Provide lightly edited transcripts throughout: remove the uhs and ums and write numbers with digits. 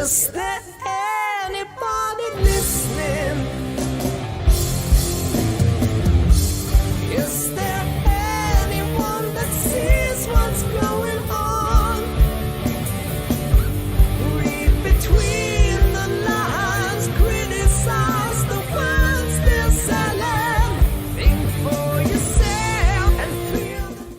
Is there anybody listening? Is there anyone that sees what's going on? Read between the lines, criticize the words they're selling. Think for yourself and feel the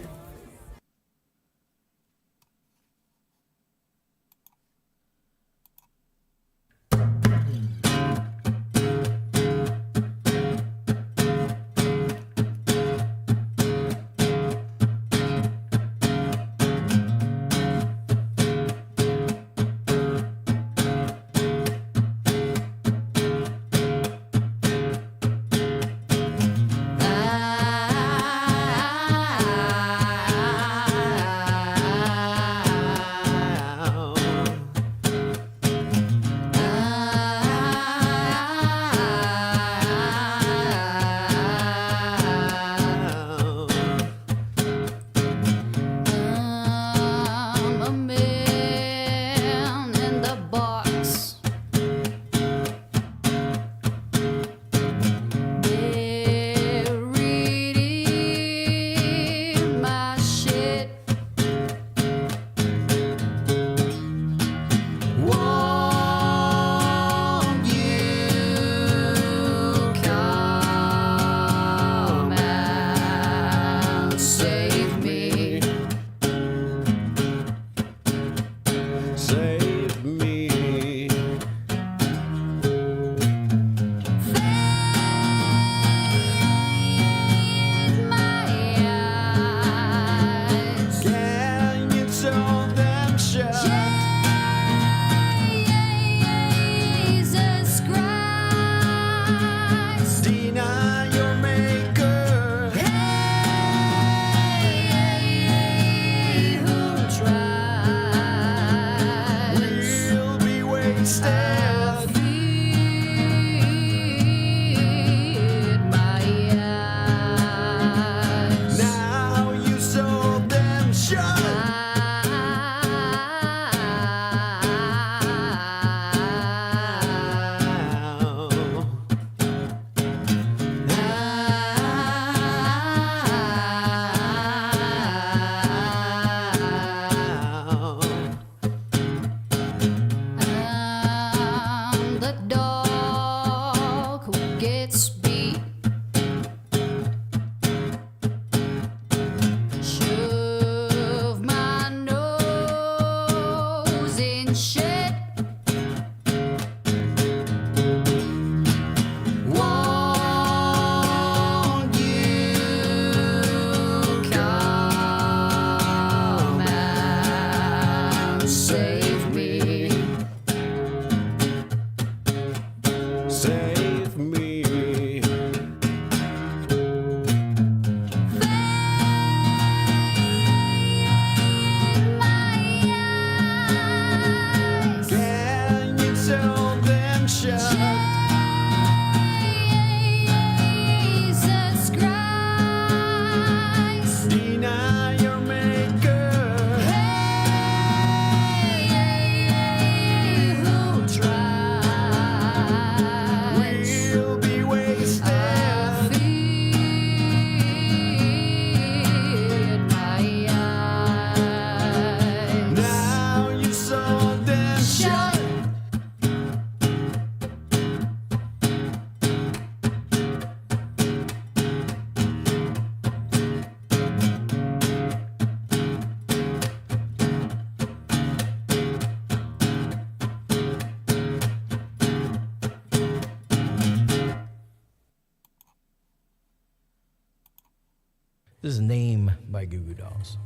This is Name by Goo Goo Dolls.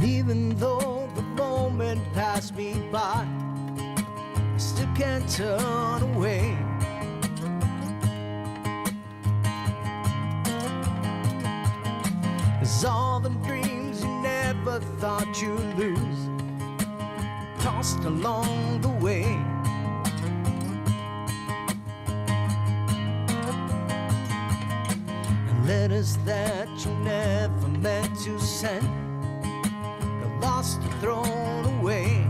Even though the moment passed me by, I still can't turn away. thought you'd lose, tossed along the way. And letters that you never meant to send, they're lost or thrown away.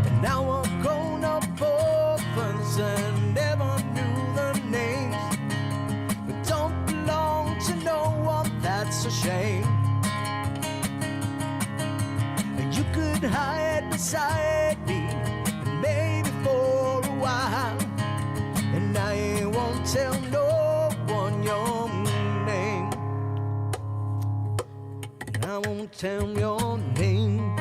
And now we're grown up orphans and never knew the names. We don't belong to no one, that's a shame. You could hide beside me, and maybe for a while, and I won't tell no one your name. And I won't tell your name.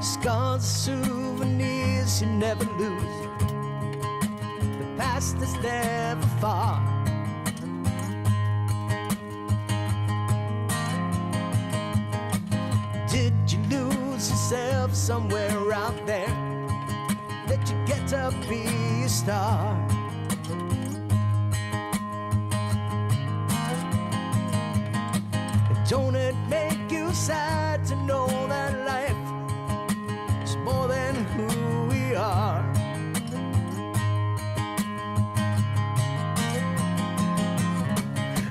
Scars, souvenirs you never lose. The past is never far. Did you lose yourself somewhere out there? Did you get to be a star? Don't it make you sad to know that life is more than who we are?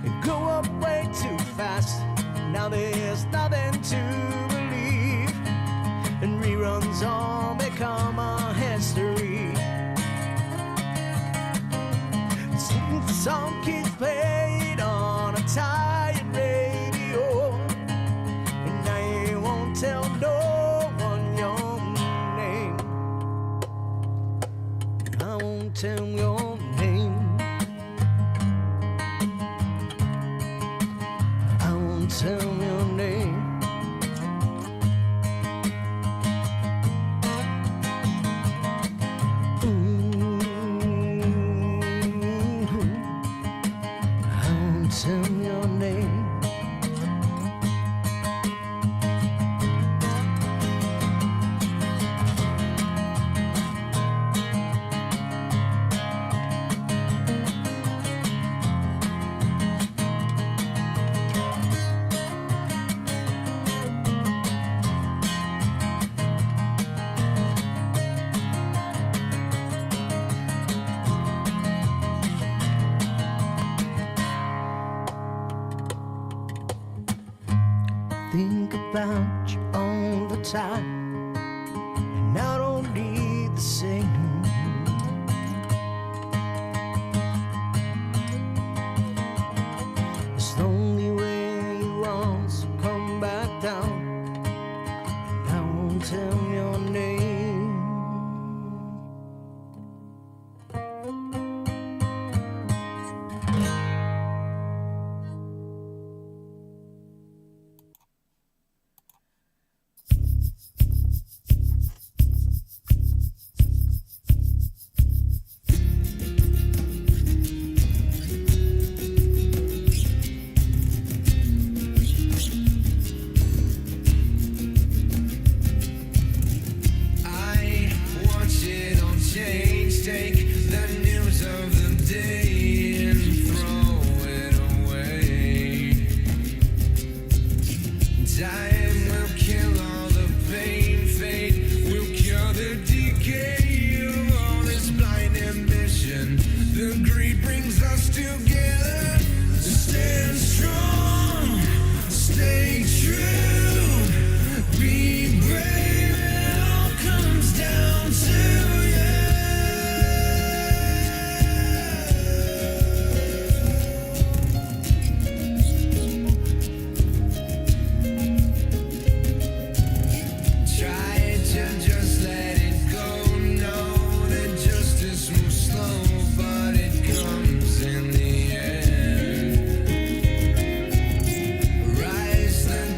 It grew up way too fast. Now there's nothing to believe, and reruns all become a history. The song keeps played on a tired radio, and I won't tell no one your name. I won't tell your name. I won't tell your name. I won't tell your name. Think about you all the time, and I don't need the same. It's lonely where you want, so come back down, and I won't tell your name.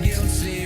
Guilty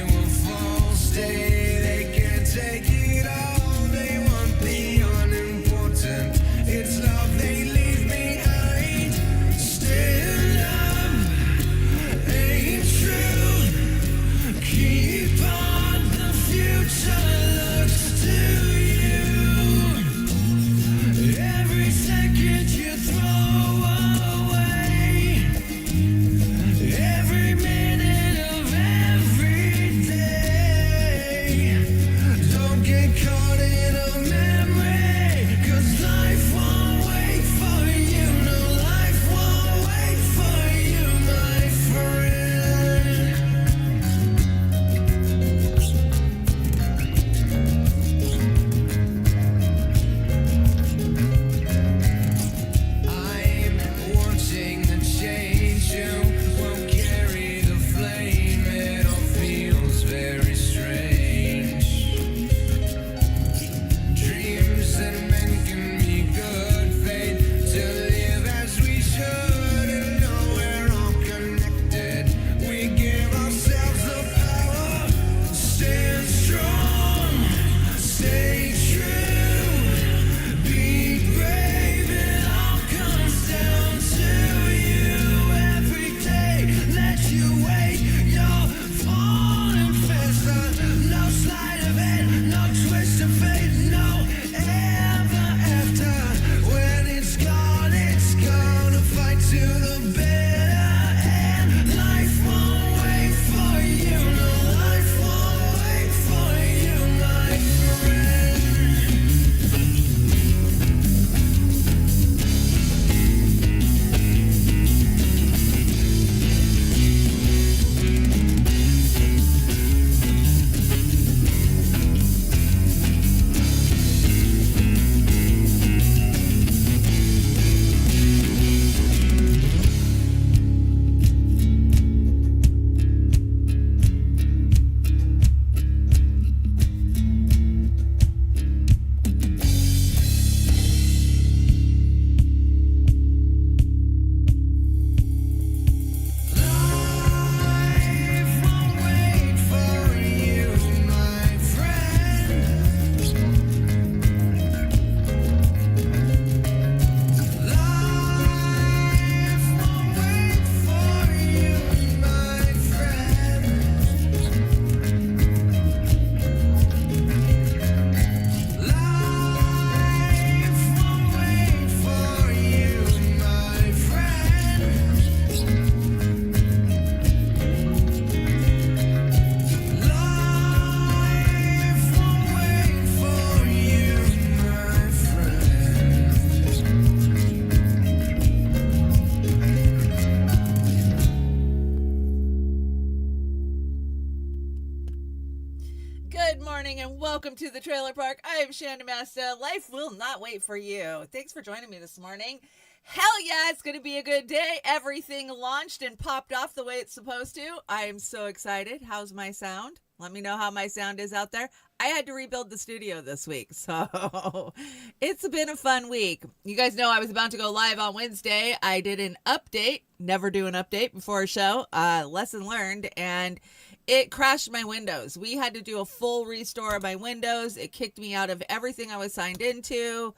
welcome to the trailer park. I am Chanda-Masta. Life will not wait for you. Thanks for joining me this morning. Hell yeah, it's going to be a good day. Everything launched and popped off the way it's supposed to. I am so excited. How's my sound? Let me know how my sound is out there. I had to rebuild the studio this week, so it's been a fun week. You guys know I was about to go live on Wednesday. I did an update. Never do an update before a show. Lesson learned, and it crashed my Windows. We had to do a full restore of my Windows. It kicked me out of everything I was signed into.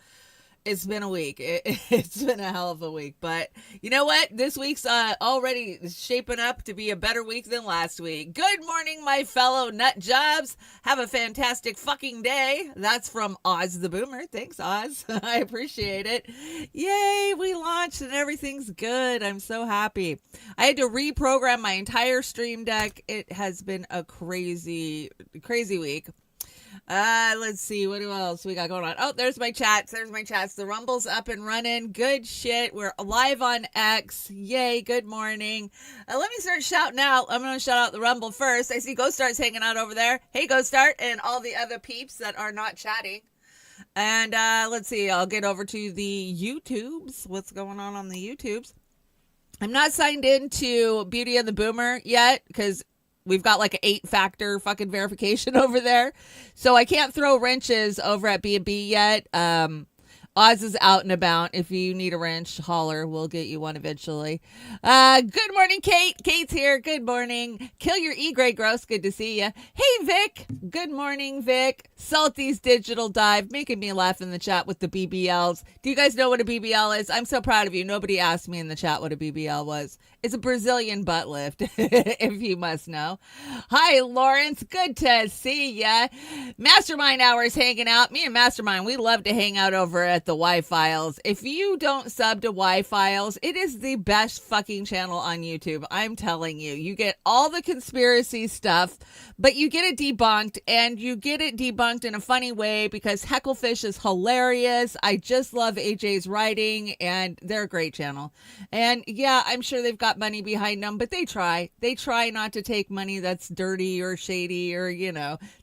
It's been a week. It's been a hell of a week. But you know what? This week's already shaping up to be a better week than last week. Good morning, my fellow nut jobs. Have a fantastic fucking day. That's from Oz the Boomer. Thanks, Oz. I appreciate it. Yay, we launched and everything's good. I'm so happy. I had to reprogram my entire Stream Deck. It has been a crazy, crazy week. Let's see, what else we got going on? Oh, there's my chats. The Rumble's up and running. Good shit. We're live on X. Yay, good morning. Let me start shouting out. I'm going to shout out the Rumble first. I see Ghost Start's hanging out over there. Hey, Ghost Start, and all the other peeps that are not chatting. And let's see, I'll get over to the YouTubes. What's going on the YouTubes? I'm not signed into Beauty and the Boomer yet because we've got like an 8-factor fucking verification over there. So I can't throw wrenches over at B&B yet. Oz is out and about. If you need a wrench, holler. We'll get you one eventually. Good morning, Kate. Kate's here. Good morning. Kill your E-Gray Gross. Good to see you. Hey, Vic. Good morning, Vic. Salty's Digital Dive. Making me laugh in the chat with the BBLs. Do you guys know what a BBL is? I'm so proud of you. Nobody asked me in the chat what a BBL was. It's a Brazilian butt lift, if you must know. Hi, Lawrence. Good to see ya. Mastermind Hours hanging out. Me and Mastermind, we love to hang out over at the Y-Files. If you don't sub to Y-Files, it is the best fucking channel on YouTube. I'm telling you. You get all the conspiracy stuff, but you get it debunked, and you get it debunked in a funny way because Hecklefish is hilarious. I just love AJ's writing, and they're a great channel. And yeah, I'm sure they've got money behind them, but they try not to take money that's dirty or shady, or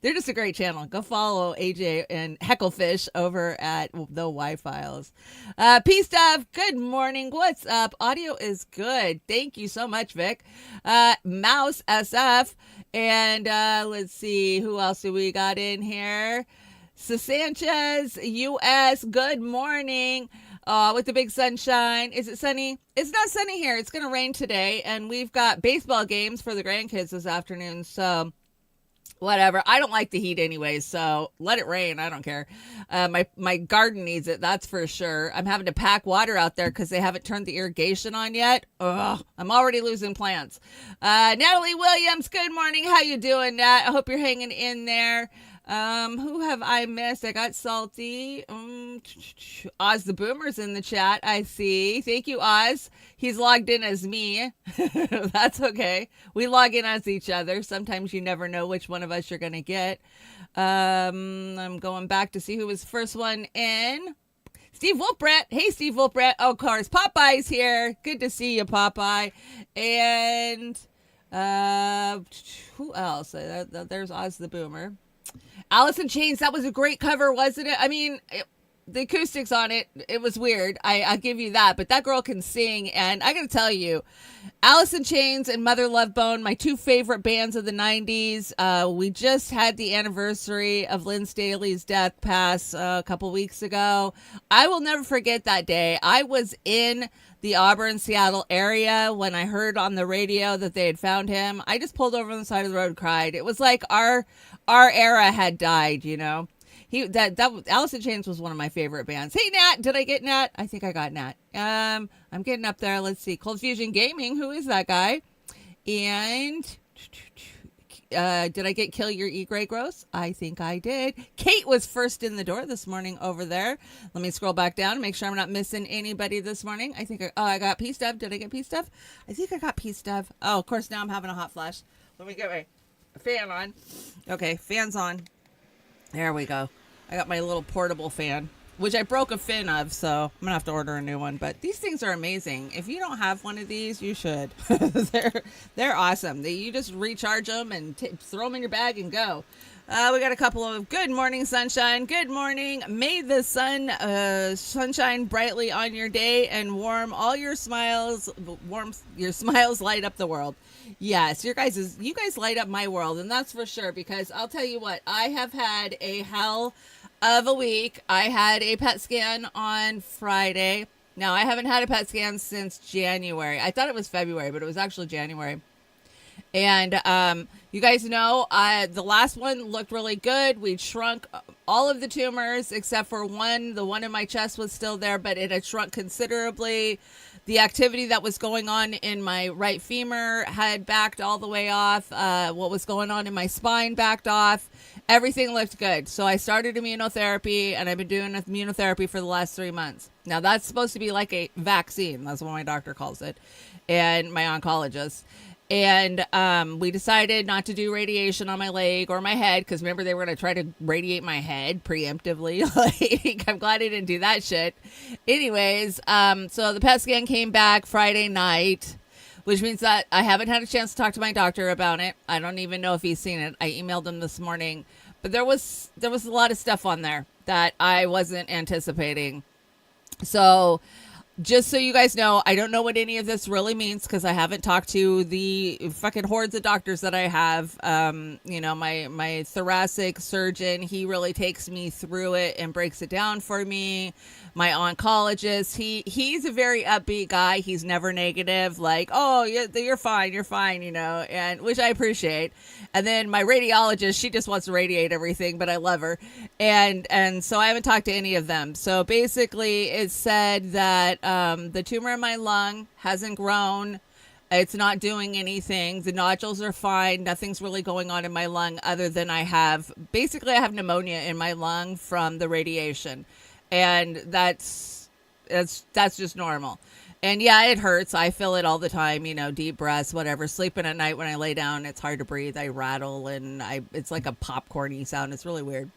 they're just a great channel. Go follow AJ and Hecklefish over at the Y-Files. Peace Dove, good morning. What's up? Audio is good. Thank you so much, Vic. Mouse SF, and let's see, who else do we got in here? Sanchez US, good morning. With the big sunshine. Is it sunny? It's not sunny here. It's going to rain today, and we've got baseball games for the grandkids this afternoon, so whatever. I don't like the heat anyways, so let it rain. I don't care. My garden needs it, that's for sure. I'm having to pack water out there because they haven't turned the irrigation on yet. Ugh, I'm already losing plants. Natalie Williams, good morning. How you doing, Nat? I hope you're hanging in there. Who have I missed? I got Salty. Oz the Boomer's in the chat. I see. Thank you, Oz. He's logged in as me. That's okay. We log in as each other. Sometimes you never know which one of us you're going to get. I'm going back to see who was the first one in. Steve Wolfbrett. Hey, Steve Wolfbrett. Oh, of course. Popeye's here. Good to see you, Popeye. And who else? There's Oz the Boomer. Alice in Chains, that was a great cover, wasn't it? I mean, the acoustics on it, it was weird. I'll give you that. But that girl can sing. And I got to tell you, Alice in Chains and Mother Love Bone, my two favorite bands of the 90s. We just had the anniversary of Lynn Staley's death pass a couple weeks ago. I will never forget that day. I was in the Auburn, Seattle area when I heard on the radio that they had found him. I just pulled over on the side of the road and cried. It was like our era had died, that Alice in Chains was one of my favorite bands. Hey, Nat, did I get Nat? I think I got Nat. I'm getting up there. Let's see. Cold Fusion Gaming, who is that guy? And did I get Kill Your E-Gray Gross? I think I did. Kate was first in the door this morning over there. Let me scroll back down and make sure I'm not missing anybody this morning. I think I got P Stuff. Did I get P Stuff? I think I got P Stuff. Oh, of course, now I'm having a hot flash. Let me get my fan on. Okay, fan's on. There we go. I got my little portable fan, which I broke a fin of, so I'm going to have to order a new one. But these things are amazing. If you don't have one of these, you should. They're awesome. You just recharge them and throw them in your bag and go. We got a couple of good morning sunshine. Good morning. May the sunshine brightly on your day and warm all your smiles. Warm your smiles light up the world. Yes, you guys light up my world, and that's for sure. Because I'll tell you what, I have had a hell of a week. I had a PET scan on Friday. Now I haven't had a PET scan since January. I thought it was February, but it was actually January. And you guys know the last one looked really good. We'd shrunk all of the tumors except for one. The one in my chest was still there, but it had shrunk considerably. The activity that was going on in my right femur had backed all the way off. What was going on in my spine backed off. Everything looked good. So I started immunotherapy, and I've been doing immunotherapy for the last 3 months. Now, that's supposed to be like a vaccine. That's what my doctor calls it, and my oncologist. And we decided not to do radiation on my leg or my head, because remember, they were going to try to radiate my head preemptively. Like, I'm glad I didn't do that shit. Anyways, so the PET scan came back Friday night, which means that I haven't had a chance to talk to my doctor about it. I don't even know if he's seen it. I emailed him this morning. But there was a lot of stuff on there that I wasn't anticipating. So just so you guys know, I don't know what any of this really means, because I haven't talked to the fucking hordes of doctors that I have. My thoracic surgeon, he really takes me through it and breaks it down for me. My oncologist, he's a very upbeat guy. He's never negative, like, oh, you're fine, and which I appreciate. And then my radiologist, she just wants to radiate everything, but I love her. And so I haven't talked to any of them. So basically it said that the tumor in my lung hasn't grown. It's not doing anything. The nodules are fine. Nothing's really going on in my lung other than I have pneumonia in my lung from the radiation. And that's just normal. And yeah, it hurts. I feel it all the time, deep breaths, whatever. Sleeping at night when I lay down, it's hard to breathe. I rattle, and it's like a popcorny sound. It's really weird.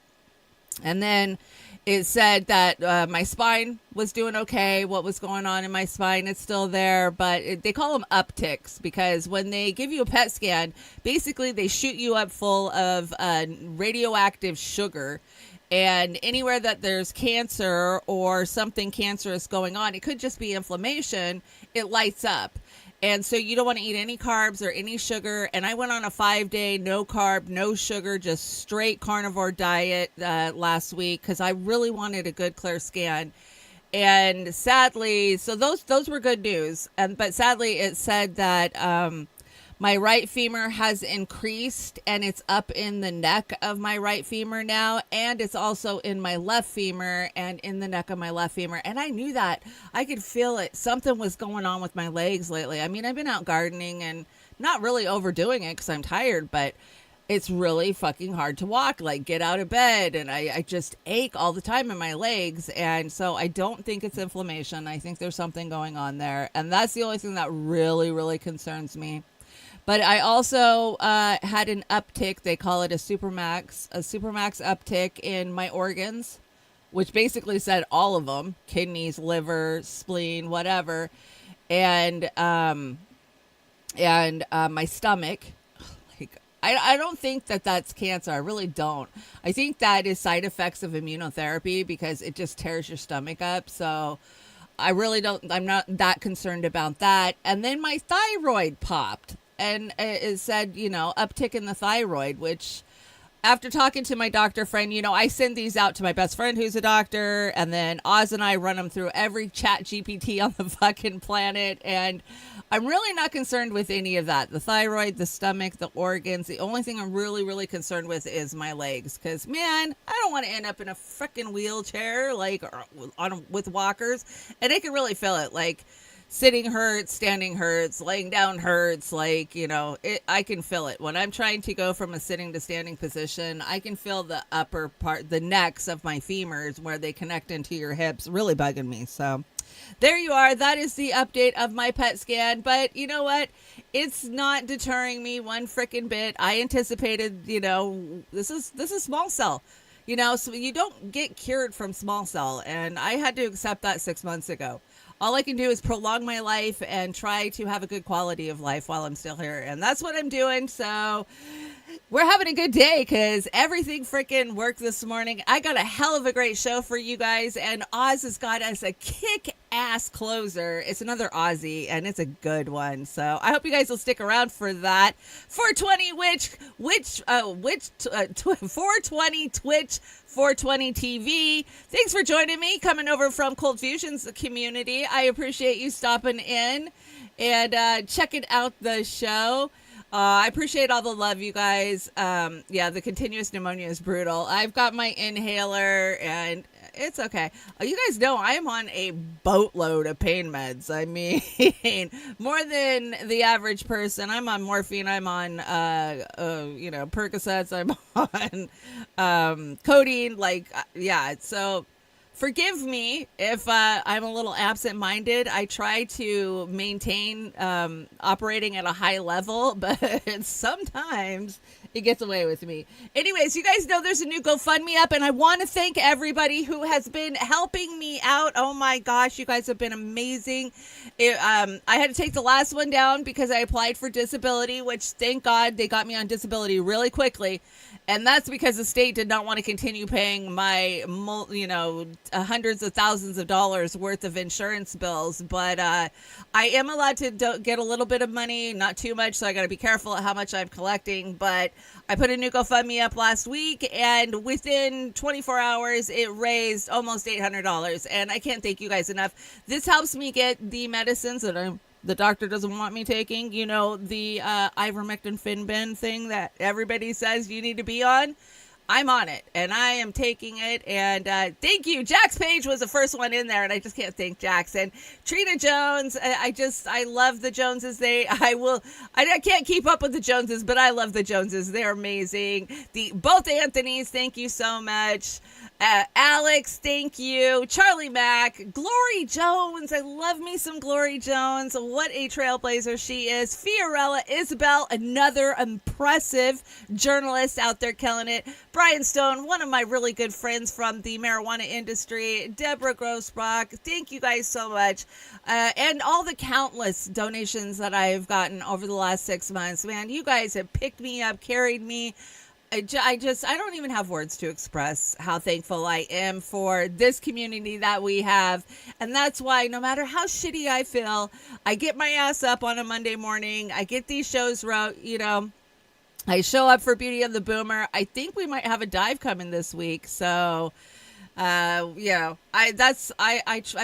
And then it said that my spine was doing okay. What was going on in my spine, it's still there. But they call them upticks, because when they give you a PET scan, basically they shoot you up full of radioactive sugar. And anywhere that there's cancer or something cancerous going on, it could just be inflammation, it lights up. And so you don't want to eat any carbs or any sugar. And I went on a 5-day, no carb, no sugar, just straight carnivore diet last week, because I really wanted a good, clear scan. And sadly, so those were good news. But sadly, it said that my right femur has increased, and it's up in the neck of my right femur now, and it's also in my left femur and in the neck of my left femur. And I knew that. I could feel it. Something was going on with my legs lately. I mean, I've been out gardening and not really overdoing it because I'm tired, but it's really fucking hard to walk, like get out of bed, and I just ache all the time in my legs. And so I don't think it's inflammation. I think there's something going on there, and that's the only thing that really, really concerns me. But I also had an uptick. They call it a supermax uptick in my organs, which basically said all of them: kidneys, liver, spleen, whatever, and my stomach. Like, I don't think that that's cancer. I really don't. I think that is side effects of immunotherapy, because it just tears your stomach up. So I really don't. I'm not that concerned about that. And then my thyroid popped. And it said, uptick in the thyroid, which after talking to my doctor friend, I send these out to my best friend who's a doctor. And then Oz and I run them through every chat GPT on the fucking planet. And I'm really not concerned with any of that. The thyroid, the stomach, the organs. The only thing I'm really, really concerned with is my legs. Because, man, I don't want to end up in a freaking wheelchair, like with walkers. And I can really feel it. Like, sitting hurts, standing hurts, laying down hurts, I can feel it. When I'm trying to go from a sitting to standing position, I can feel the upper part, the necks of my femurs where they connect into your hips, really bugging me. So there you are. That is the update of my PET scan. But you know what? It's not deterring me one freaking bit. I anticipated, this is small cell. So you don't get cured from small cell. And I had to accept that 6 months ago. All I can do is prolong my life and try to have a good quality of life while I'm still here. And that's what I'm doing. So We're having a good day because everything freaking worked this morning. I got a hell of a great show for you guys, and Oz has got us a kick-ass closer. It's another Aussie, and it's a good one. So I hope you guys will stick around for that. 420 420 Twitch, 420 TV. Thanks for joining me, coming over from Cold Fusion's community. I appreciate you stopping in and checking out the show. I appreciate all the love, you guys. Yeah, the continuous pneumonia is brutal. I've got my inhaler, and it's okay. You guys know I am on a boatload of pain meds. I mean, more than the average person. I'm on morphine. I'm on, Percocets. I'm on codeine. Yeah. So forgive me if I'm a little absent-minded. I try to maintain operating at a high level, but sometimes it gets away with me. Anyways, you guys know there's a new GoFundMe up, and I want to thank everybody who has been helping me out. Oh my gosh, you guys have been amazing. I had to take the last one down because I applied for disability, which thank God they got me on disability really quickly. And that's because the state did not want to continue paying my, hundreds of thousands of dollars worth of insurance bills. But I am allowed to get a little bit of money, not too much. So I got to be careful at how much I'm collecting. But I put a new GoFundMe up last week, and within 24 hours, it raised almost $800. And I can't thank you guys enough. This helps me get the medicines that the doctor doesn't want me taking, the ivermectin Finbin thing that everybody says you need to be on. I'm on it, and I am taking it, and thank you. Jax Page was the first one in there, and I just can't thank Jax. And Trina Jones, I love the Joneses. I can't keep up with the Joneses, but I love the Joneses. They're amazing. Both Anthonys, thank you so much. Alex, thank you. Charlie Mack, Glory Jones. I love me some Glory Jones. What a trailblazer she is. Fiorella Isabel, another impressive journalist out there killing it. Brian Stone, one of my really good friends from the marijuana industry. Deborah Grossbach, thank you guys so much. And all the countless donations that I've gotten over the last 6 months. Man, you guys have picked me up, carried me. I don't even have words to express how thankful I am for this community that we have. And that's why no matter how shitty I feel, I get my ass up on a Monday morning. I get these shows wrote, I show up for Beauty of the Boomer. I think we might have a dive coming this week. So, I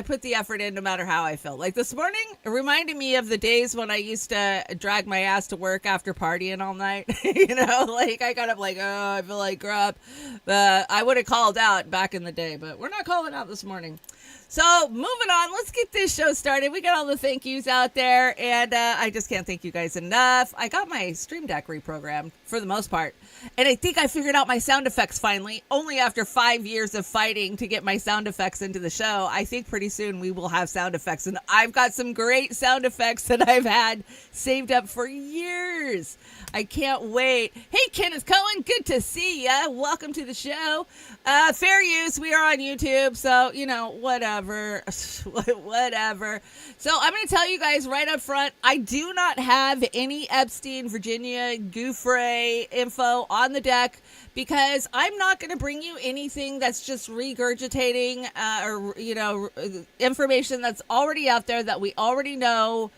put the effort in no matter how I feel. Like this morning, it reminded me of the days when I used to drag my ass to work after partying all night. I got up I feel like crap. I would have called out back in the day, but we're not calling out this morning. So moving on, let's get this show started. We got all the thank yous out there, and I just can't thank you guys enough. I got my Stream Deck reprogrammed for the most part, and I think I figured out my sound effects finally, only after 5 years of fighting to get my sound effects into the show. I think pretty soon we will have sound effects, and I've got some great sound effects that I've had saved up for years. I can't wait. Hey, Kenneth Cohen, good to see ya. Welcome to the show. Fair use. We are on YouTube, so, whatever. Whatever. So I'm going to tell you guys right up front, I do not have any Epstein, Virginia, Gouffre info on the deck because I'm not going to bring you anything that's just regurgitating information that's already out there that we already know.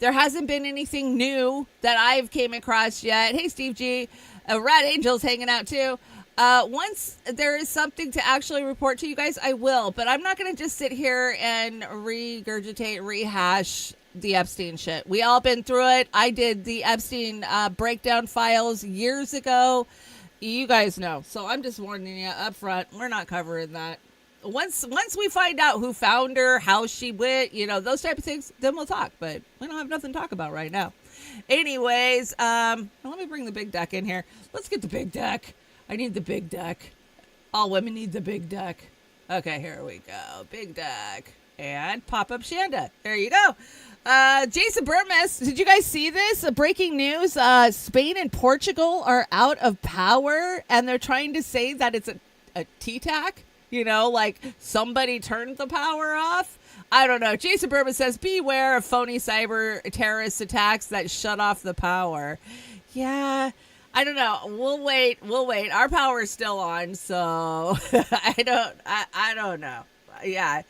There hasn't been anything new that I've came across yet. Hey, Steve G. Rat Angel's hanging out too. Once there is something to actually report to you guys, I will. But I'm not going to just sit here and rehash the Epstein shit. We all been through it. I did the Epstein breakdown files years ago. You guys know. So I'm just warning you up front. We're not covering that. Once we find out who found her, how she went, those type of things, then we'll talk. But we don't have nothing to talk about right now. Anyways, let me bring the big deck in here. Let's get the big deck. I need the big deck. All women need the big deck. Okay, here we go. Big deck. And pop-up Shanda. There you go. Jason Burmess, did you guys see this? Breaking news. Spain and Portugal are out of power, and they're trying to say that it's a T-tac. Somebody turned the power off. I don't know. Jason Burmess says, beware of phony cyber terrorist attacks that shut off the power. Yeah, I don't know. We'll wait. We'll wait. Our power is still on, so I don't know. Yeah.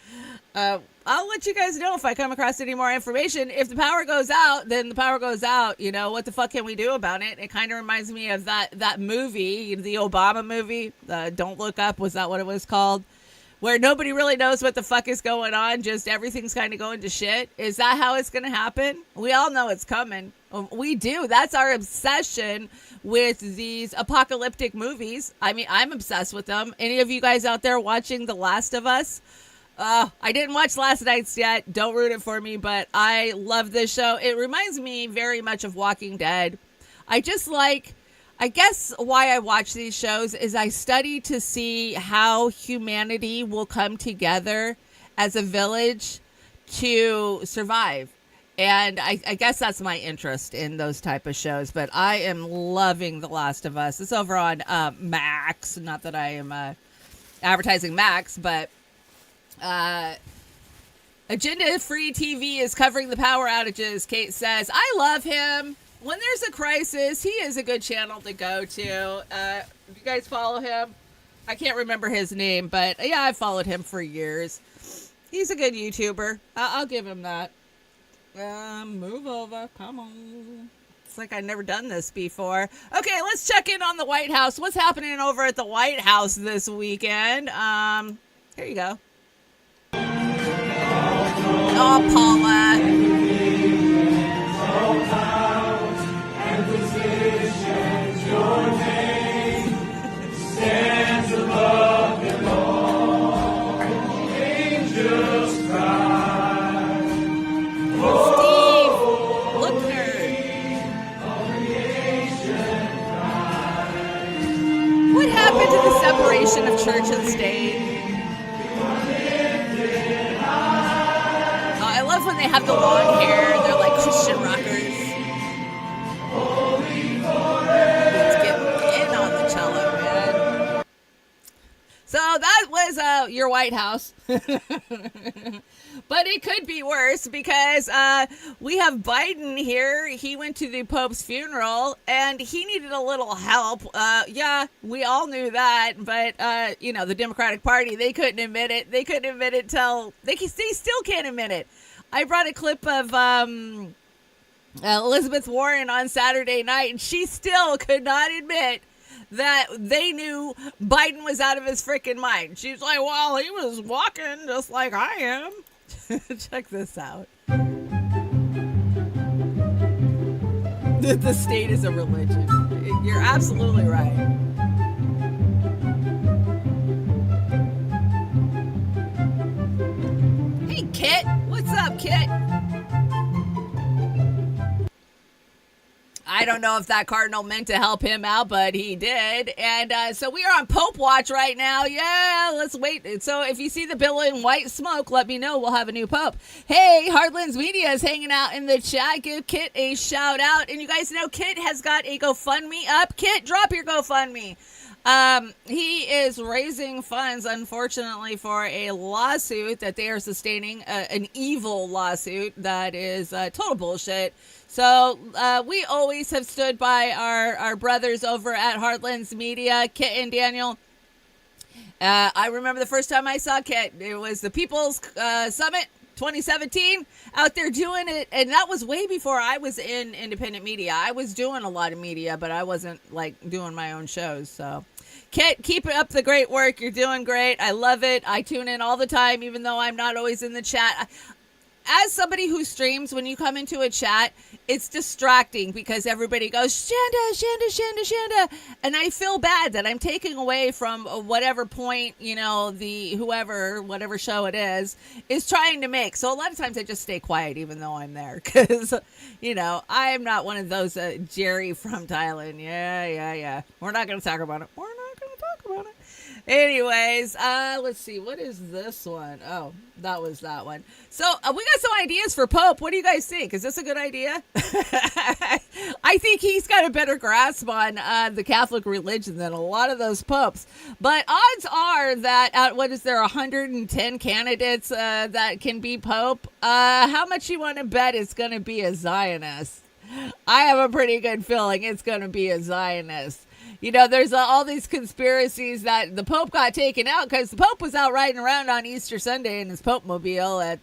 I'll let you guys know if I come across any more information. If the power goes out, then the power goes out. You know, what the fuck can we do about it? It kind of reminds me of that movie, the Obama movie, Don't Look Up. Was that what it was called? Where nobody really knows what the fuck is going on. Just everything's kind of going to shit. Is that how it's going to happen? We all know it's coming. We do. That's our obsession with these apocalyptic movies. I mean, I'm obsessed with them. Any of you guys out there watching The Last of Us? I didn't watch last night's yet. Don't ruin it for me, but I love this show. It reminds me very much of Walking Dead. I guess why I watch these shows is I study to see how humanity will come together as a village to survive. And I guess that's my interest in those type of shows. But I am loving The Last of Us. It's over on Max. Not that I am advertising Max, but Agenda-free TV is covering the power outages. Kate says, I love him. When there's a crisis, he is a good channel to go to. You guys follow him? I can't remember his name, but yeah, I've followed him for years. He's a good YouTuber. I'll give him that. Move over. Come on. It's like I've never done this before. Okay, let's check in on the White House. What's happening over at the White House this weekend? Here you go. Oh, Paula. What happened to the separation of church and state? I love when they have the long hair. They're like Christian rockers. Let's get in on the cello, man. So that was your White House. But it could be worse because we have Biden here. He went to the Pope's funeral and he needed a little help. Yeah, we all knew that. But, the Democratic Party, they couldn't admit it. They couldn't admit it till they still can't admit it. I brought a clip of Elizabeth Warren on Saturday night, and she still could not admit that they knew Biden was out of his freaking mind. She's like, well, he was walking just like I am. Check this out. The state is a religion. You're absolutely right. Hey, Kit. What's up, Kit? I don't know if that cardinal meant to help him out, but he did. And so we are on Pope Watch right now. Yeah, let's wait. So if you see the bill in white smoke, let me know. We'll have a new Pope. Hey, Heartlands Media is hanging out in the chat. Give Kit a shout out. And you guys know Kit has got a GoFundMe up. Kit, drop your GoFundMe. He is raising funds, unfortunately, for a lawsuit that they are sustaining, an evil lawsuit that is total bullshit. So we always have stood by our brothers over at Heartlands Media, Kit and Daniel. I remember the first time I saw Kit, it was the People's Summit 2017, out there doing it, and that was way before I was in independent media. I was doing a lot of media, but I wasn't like doing my own shows. So Kit, keep up the great work. You're doing great. I love it. I tune in all the time, even though I'm not always in the chat. As somebody who streams, when you come into a chat, it's distracting because everybody goes, Shanda, Shanda, Shanda, Shanda. And I feel bad that I'm taking away from whatever point, whatever show it is trying to make. So a lot of times I just stay quiet even though I'm there because, I am not one of those Jerry from Thailand. Yeah. We're not going to talk about it. Anyways, let's see. What is this one? Oh, that was that one. So we got some ideas for Pope. What do you guys think? Is this a good idea? I think he's got a better grasp on the Catholic religion than a lot of those popes. But odds are that out, 110 candidates that can be Pope? How much you want to bet it's going to be a Zionist? I have a pretty good feeling it's going to be a Zionist. You know, there's all these conspiracies that the Pope got taken out because the Pope was out riding around on Easter Sunday in his Pope mobile at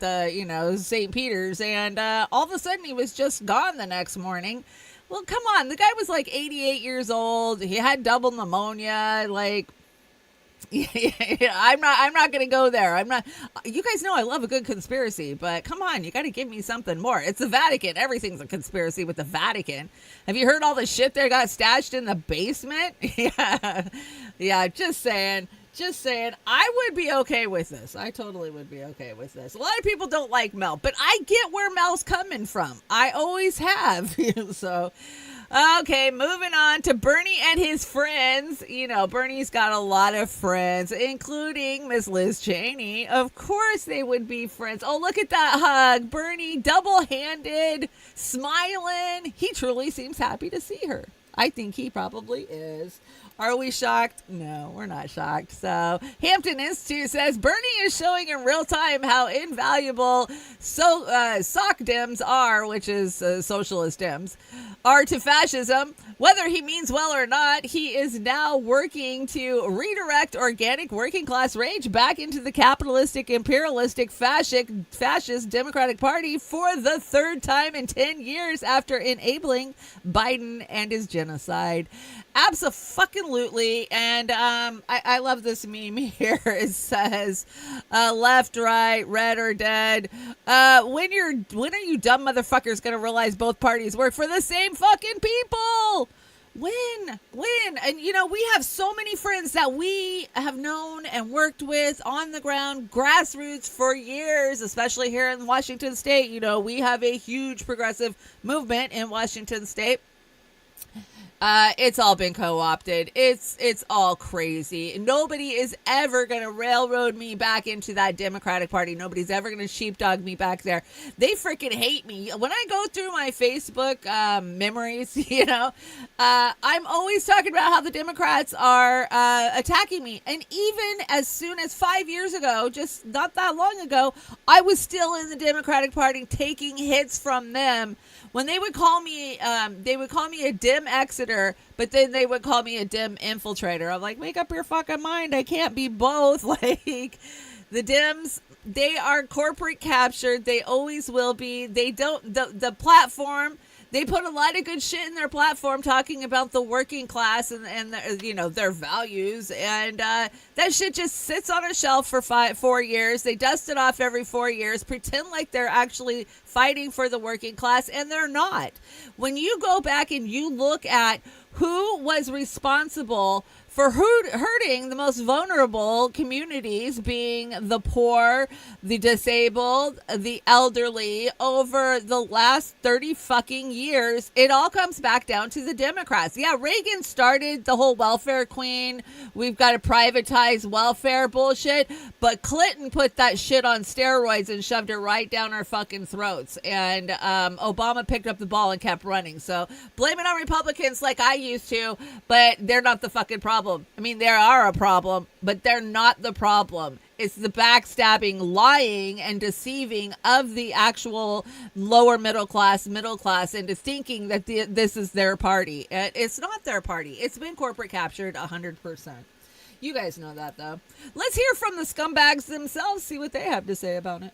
St. Peter's, and all of a sudden he was just gone the next morning. Well, come on, the guy was like 88 years old. He had double pneumonia. Like, I'm not going to go there. I'm not. You guys know I love a good conspiracy, but come on, you got to give me something more. It's the Vatican. Everything's a conspiracy with the Vatican. Have you heard all the shit they got stashed in the basement? Yeah. Just saying. I would be okay with this. I totally would be okay with this. A lot of people don't like Mel, but I get where Mel's coming from. I always have. So. Okay, moving on to Bernie and his friends. You know, Bernie's got a lot of friends, including Miss Liz Cheney. Of course they would be friends. Oh, look at that hug. Bernie, double-handed, smiling. He truly seems happy to see her. I think he probably is. Are we shocked? No, we're not shocked. So, Hampton Institute says Bernie is showing in real time how invaluable sock Dems are, which is socialist Dems, are to fascism. Whether he means well or not, he is now working to redirect organic working class rage back into the capitalistic, imperialistic, fascist Democratic Party for the third time in 10 years after enabling Biden and his genocide. Abso-fucking-lutely. And I love this meme here. It says, left, right, red or dead. When are you dumb motherfuckers going to realize both parties work for the same fucking people? When? And, you know, we have so many friends that we have known and worked with on the ground, grassroots for years, especially here in Washington State. You know, we have a huge progressive movement in Washington State. It's all been co-opted. It's all crazy. Nobody is ever going to railroad me back into that Democratic Party. Nobody's ever going to sheepdog me back there. They freaking hate me. When I go through my Facebook memories, you know, I'm always talking about how the Democrats are attacking me. And even as soon as 5 years ago, just not that long ago, I was still in the Democratic Party taking hits from them. When they would call me a dim exiter, but then they would call me a dim infiltrator. I'm like, make up your fucking mind. I can't be both. Like, the Dems, they are corporate captured. They always will be. They don't, the platform, they put a lot of good shit in their platform talking about the working class and you know, their values. And that shit just sits on a shelf for 4 years. They dust it off every 4 years, pretend like they're actually fighting for the working class, and they're not. When you go back and you look at who was responsible for hurting the most vulnerable communities, being the poor, the disabled, the elderly, over the last 30 fucking years, it all comes back down to the Democrats. Yeah, Reagan started the whole welfare queen. We've got to privatize welfare bullshit. But Clinton put that shit on steroids and shoved it right down our fucking throats. And Obama picked up the ball and kept running. So blame it on Republicans like I used to, but they're not the fucking problem. I mean, they are a problem, but they're not the problem. It's the backstabbing, lying, and deceiving of the actual lower middle class, into thinking that this is their party. And it's not their party. It's been corporate captured 100%. You guys know that, though. Let's hear from the scumbags themselves, see what they have to say about it.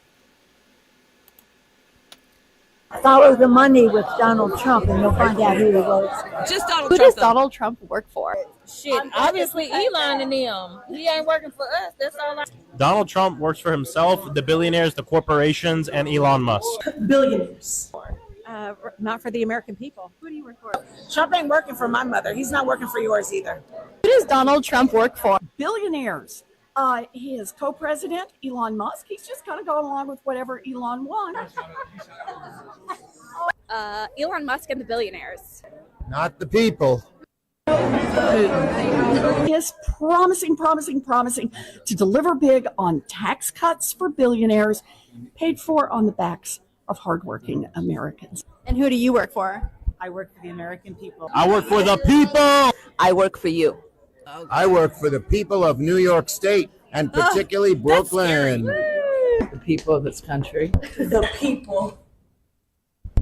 Follow the money with Donald Trump and you'll find out who he votes. Just Donald Who Trump. does Donald Trump work for? Shit, obviously Elon and them. He ain't working for us. That's all I... Donald Trump works for himself, the billionaires, the corporations, and Elon Musk. Billionaires. Not for the American people. Who do you work for? Trump ain't working for my mother. He's not working for yours either. Who does Donald Trump work for? Billionaires. He is co-president, Elon Musk. He's just kind of going along with whatever Elon wants. Elon Musk and the billionaires. Not the people. He is promising to deliver big on tax cuts for billionaires, paid for on the backs of hardworking Americans. And who do you work for? I work for the American people. I work for the people. I work for you. Okay. I work for the people of New York State and particularly Brooklyn. The people of this country. The people.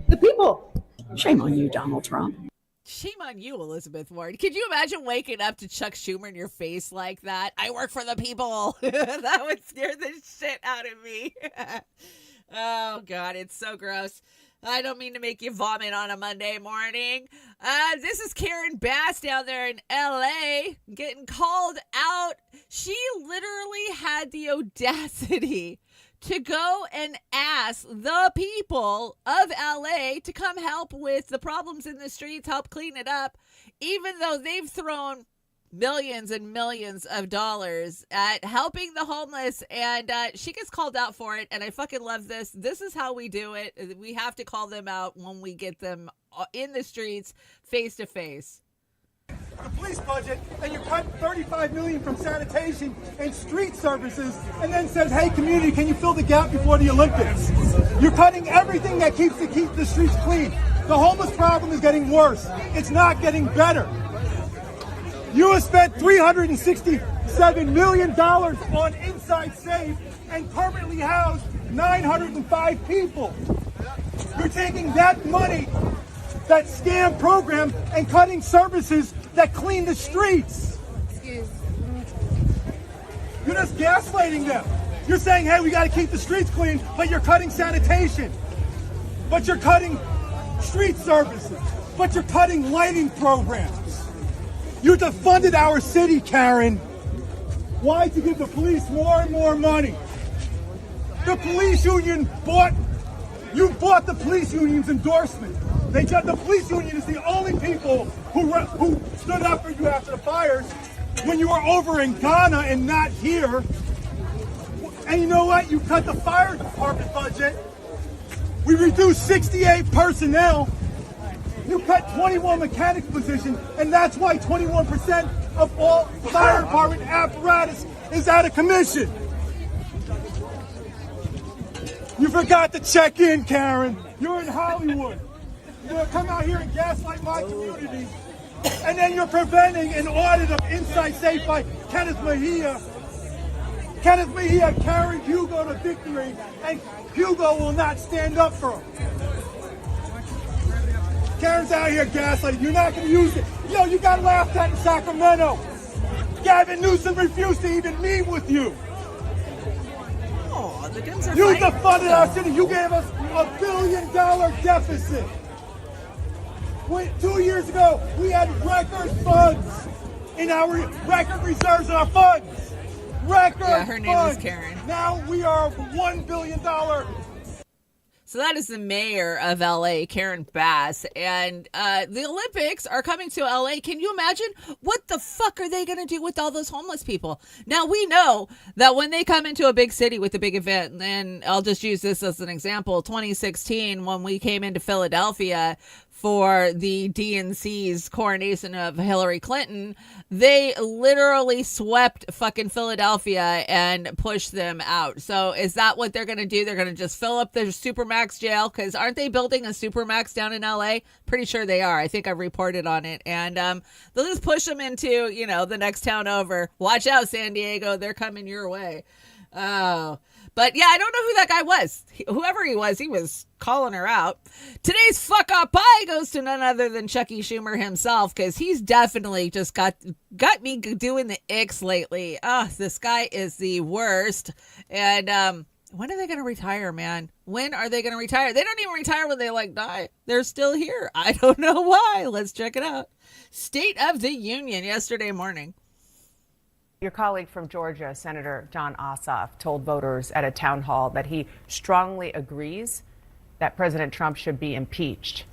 The people. Shame on you, Donald Trump. Shame on you, Elizabeth Warren. Could you imagine waking up to Chuck Schumer in your face like that? I work for the people. That would scare the shit out of me. Oh, God, it's so gross. I don't mean to make you vomit on a Monday morning. This is Karen Bass down there in LA getting called out. She literally had the audacity to go and ask the people of LA to come help with the problems in the streets, help clean it up, even though they've thrown millions and millions of dollars at helping the homeless, and she gets called out for it, and I fucking love this. This is how we do it. We have to call them out when we get them in the streets, face to face. The police budget, and you cut $35 million from sanitation and street services, and then says, hey, community, can you fill the gap before the Olympics? You're cutting everything that keeps the streets clean. The homeless problem is getting worse. It's not getting better. You have spent $367 million on Inside Safe and permanently housed 905 people. You're taking that money, that scam program, and cutting services that clean the streets. You're just gaslighting them. You're saying, hey, we got to keep the streets clean, but you're cutting sanitation. But you're cutting street services. But you're cutting lighting programs. You defunded our city, Karen. Why? To give the police more and more money. The police union bought the police union's endorsement. The police union is the only people who stood up for you after the fires when you were over in Ghana and not here. And you know what? You cut the fire department budget. We reduced 68 personnel. You cut 21 mechanics positions, and that's why 21% of all fire department apparatus is out of commission. You forgot to check in, Karen. You're in Hollywood. You're going to come out here and gaslight my community, and then you're preventing an audit of Inside Safe by Kenneth Mejia. Kenneth Mejia carried Hugo to victory, and Hugo will not stand up for him. Karen's out here gaslighting. You're not going to use it. Yo, you got laughed at in Sacramento. Gavin Newsom refused to even meet with you. Oh, the Dems are You fighting. defunded our city. You gave us $1 billion deficit. 2 years ago, we had record funds in our record reserves in our funds. Record Yeah, her name was funds. Karen. Now we are $1 billion. So that is the mayor of LA, Karen Bass. And the Olympics are coming to LA. Can you imagine? What the fuck are they going to do with all those homeless people? Now, we know that when they come into a big city with a big event, and I'll just use this as an example, 2016, when we came into Philadelphia for the DNC's coronation of Hillary Clinton, they literally swept fucking Philadelphia and pushed them out. So is that what they're going to do? They're going to just fill up their Supermax jail? Because aren't they building a Supermax down in LA? Pretty sure they are. I think I've reported on it. And they'll just push them into, the next town over. Watch out, San Diego. They're coming your way. Oh. But yeah, I don't know who that guy was. Whoever he was calling her out. Today's fuck up pie goes to none other than Chucky Schumer himself, because he's definitely just got me doing the icks lately. Oh, this guy is the worst. And when are they going to retire, man? When are they going to retire? They don't even retire when they die. They're still here. I don't know why. Let's check it out. State of the Union yesterday morning. Your colleague from Georgia, Senator John Ossoff, told voters at a town hall that he strongly agrees that President Trump should be impeached.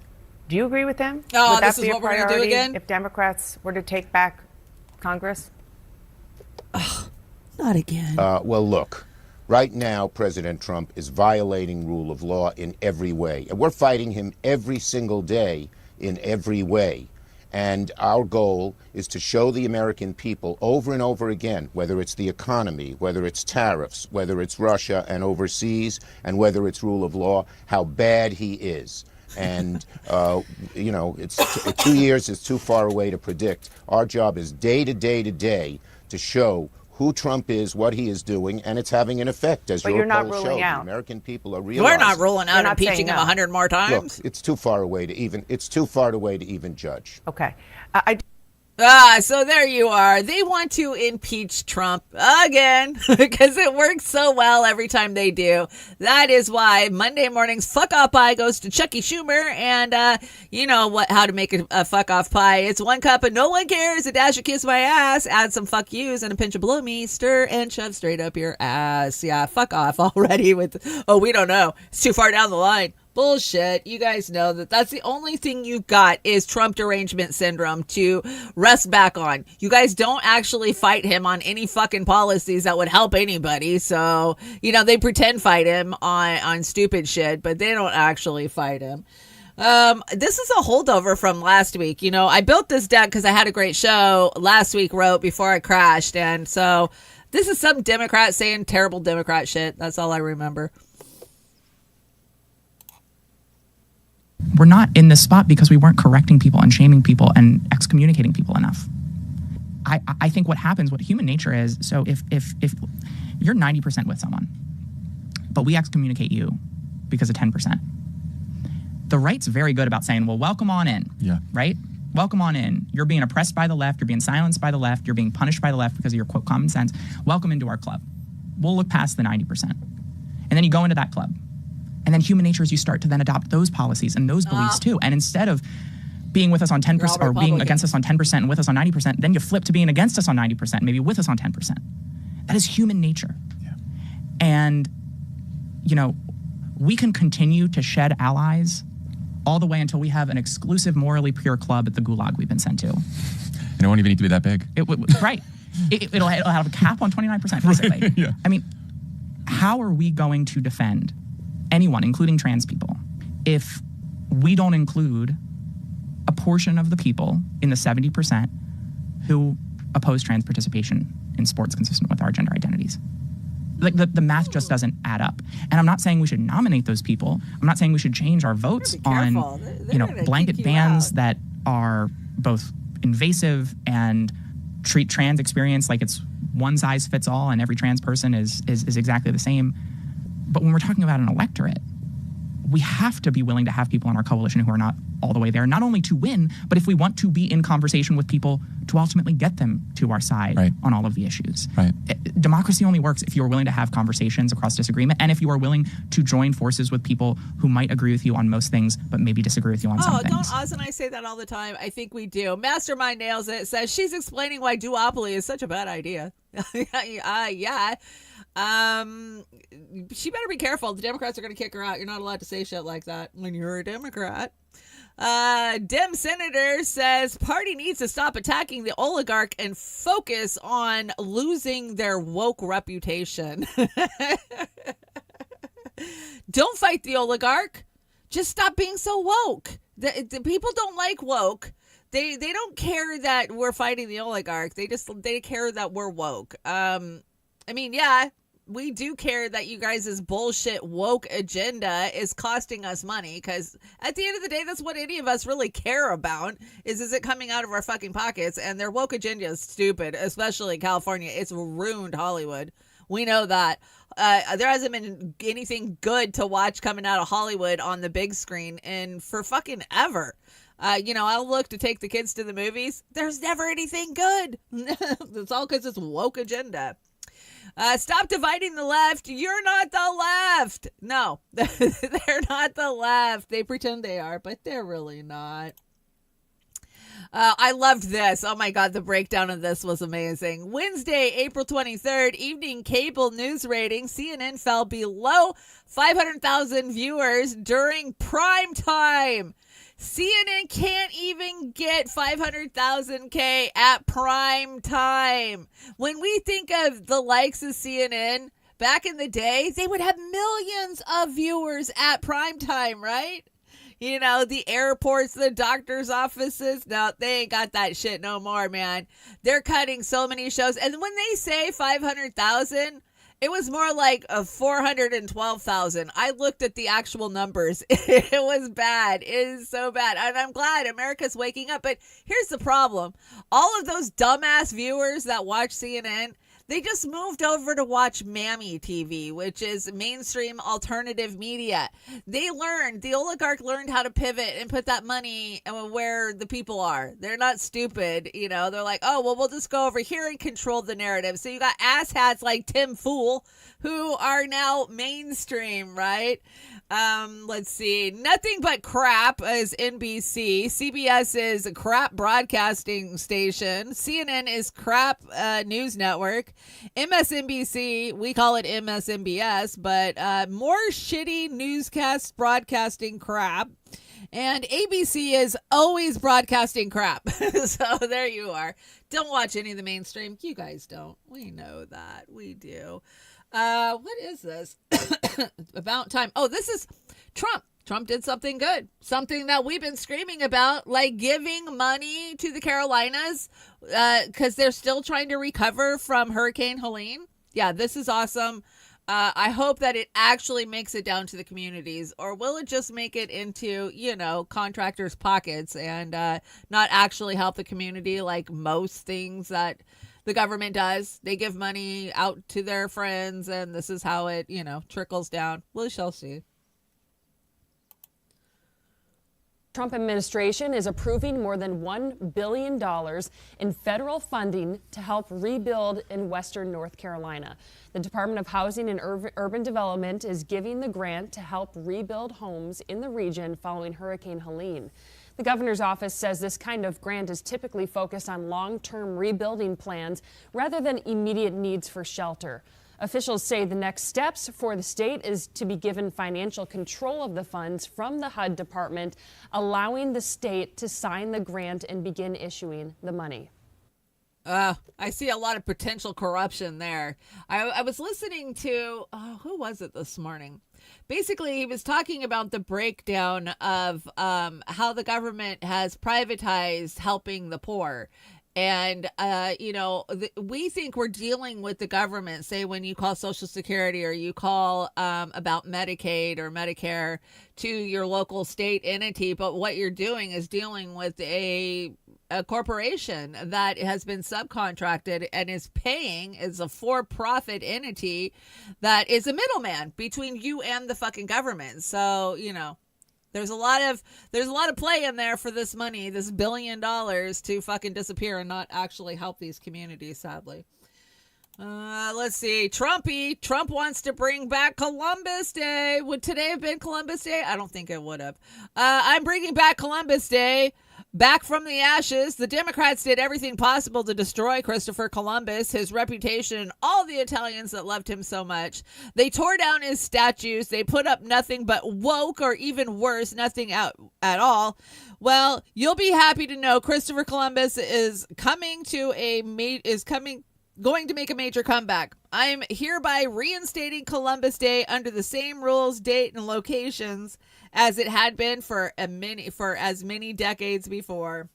Do you agree with him? Oh, Would that this is be a what we're going to do priority again? if Democrats were to take back Congress? Not again. Well, look, right now, President Trump is violating rule of law in every way. And we're fighting him every single day in every way. And our goal is to show the American people over and over again, whether it's the economy, whether it's tariffs, whether it's Russia and overseas, and whether it's rule of law, how bad he is. And, it's 2 years is too far away to predict. Our job is day to day to day to show who Trump is, what he is doing, and it's having an effect, as But your you're not polls show. ruling out. The American people are realizing. We're not ruling You're out not impeaching saying him no. 100 more times. Look, it's too far away to even judge. Okay. So there you are. They want to impeach Trump again because it works so well every time they do. That is why Monday morning's fuck off pie goes to Chucky Schumer. And you know how to make a fuck off pie. It's 1 cup and no one cares. A dash of kiss my ass. Add some fuck yous and a pinch of blow me. Stir and shove straight up your ass. Yeah, fuck off already with, we don't know. It's too far down the line. Bullshit. You guys know that's the only thing you've got is Trump derangement syndrome to rest back on. You guys don't actually fight him on any fucking policies that would help anybody. So, they pretend fight him on stupid shit, but they don't actually fight him. This is a holdover from last week. I built this deck because I had a great show last week, wrote before I crashed. And so this is some Democrat saying terrible Democrat shit. That's all I remember. We're not in this spot because we weren't correcting people and shaming people and excommunicating people enough. I think what happens, what human nature is, so if you're 90% with someone, but we excommunicate you because of 10%, the right's very good about saying, well, welcome on in. Yeah. Right? Welcome on in. You're being oppressed by the left. You're being silenced by the left. You're being punished by the left because of your, quote, common sense. Welcome into our club. We'll look past the 90%. And then you go into that club. And then human nature is you start to then adopt those policies and those beliefs too. And instead of being with us on 10% or being against us on 10% and with us on 90%, then you flip to being against us on 90%, maybe with us on 10%. That is human nature. Yeah. And, we can continue to shed allies all the way until we have an exclusive, morally pure club at the gulag we've been sent to. And it won't even need to be that big. Right. It'll have a cap on 29%, basically. Right. Yeah. I mean, how are we going to defend anyone, including trans people, if we don't include a portion of the people in the 70% who oppose trans participation in sports consistent with our gender identities? Like the math just doesn't add up. And I'm not saying we should nominate those people. I'm not saying we should change our votes on, blanket bans that are both invasive and treat trans experience like it's one size fits all and every trans person is exactly the same. But when we're talking about an electorate, we have to be willing to have people in our coalition who are not all the way there, not only to win, but if we want to be in conversation with people to ultimately get them to our side on all of the issues. Right. Democracy only works if you're willing to have conversations across disagreement and if you are willing to join forces with people who might agree with you on most things, but maybe disagree with you on some things. Don't Oz and I say that all the time? I think we do. Mastermind nails it. Says she's explaining why duopoly is such a bad idea. Yeah. She better be careful. The Democrats are going to kick her out. You're not allowed to say shit like that when you're a Democrat. Dem Senator says party needs to stop attacking the oligarch and focus on losing their woke reputation. Don't fight the oligarch. Just stop being so woke. The people don't like woke. They don't care that we're fighting the oligarch. They care that we're woke. We do care that you guys' bullshit woke agenda is costing us money because at the end of the day, that's what any of us really care about is it coming out of our fucking pockets? And their woke agenda is stupid, especially California. It's ruined Hollywood. We know that. There hasn't been anything good to watch coming out of Hollywood on the big screen and for fucking ever. I'll look to take the kids to the movies. There's never anything good. It's all because it's woke agenda. Stop dividing the left. You're not the left. No, they're not the left. They pretend they are, but they're really not. I loved this. Oh my God, the breakdown of this was amazing. Wednesday, April 23rd, evening cable news ratings. CNN fell below 500,000 viewers during prime time. CNN can't even get 500,000K at prime time. When we think of the likes of CNN, back in the day, they would have millions of viewers at prime time, right? The airports, the doctor's offices. No, they ain't got that shit no more, man. They're cutting so many shows. And when they say 500,000, it was more like 412,000. I looked at the actual numbers. It was bad. It is so bad. And I'm glad America's waking up. But here's the problem. All of those dumbass viewers that watch CNN, They just moved over to watch Mammy TV, which is mainstream alternative media. The oligarch learned how to pivot and put that money where the people are. They're not stupid, you know. They're like, oh, well, we'll just go over here and control the narrative. So you got asshats like Tim Fool who are now mainstream, right? Let's see. Nothing but crap is NBC. CBS is a crap broadcasting station. CNN is crap news network. MSNBC, we call it MSNBS, but more shitty newscast broadcasting crap. And ABC is always broadcasting crap. So there you are. Don't watch any of the mainstream. You guys don't. We know that. We do. What is this? About time. Oh, this is Trump. Trump did something good. Something that we've been screaming about, like giving money to the Carolinas because they're still trying to recover from Hurricane Helene. Yeah, this is awesome. I hope that it actually makes it down to the communities, or will it just make it into, you know, contractors' pockets and not actually help the community like most things that the government does? They give money out to their friends, and this is how it, you know, trickles down. We shall see. Trump administration is approving more than $1 billion in federal funding to help rebuild in Western North Carolina. The Department of Housing and Urban Development is giving the grant to help rebuild homes in the region following Hurricane Helene. The governor's office says this kind of grant is typically focused on long-term rebuilding plans rather than immediate needs for shelter. Officials say the next steps for the state is to be given financial control of the funds from the HUD department, allowing the state to sign the grant and begin issuing the money. I see a lot of potential corruption there. I was listening to, who was it this morning? Basically, he was talking about the breakdown of how the government has privatized helping the poor. And, you know, we think we're dealing with the government, say when you call Social Security or you call about Medicaid or Medicare to your local state entity. But what you're doing is dealing with a corporation that has been subcontracted and is paying as a for-profit entity that is a middleman between you and the fucking government. So, you know. There's a lot of play in there for this money, this $1 billion to fucking disappear and not actually help these communities, sadly. Let's see. Trump wants to bring back Columbus Day. Would today have been Columbus Day? I don't think it would have. I'm bringing back Columbus Day. Back from the ashes, the Democrats did everything possible to destroy Christopher Columbus, his reputation, and all the Italians that loved him so much. They tore down his statues. They put up nothing but woke, or even worse, nothing out at all. Well, you'll be happy to know Christopher Columbus is going to make a major comeback. I am hereby reinstating Columbus Day under the same rules, date, and locations as it had been for as many decades before.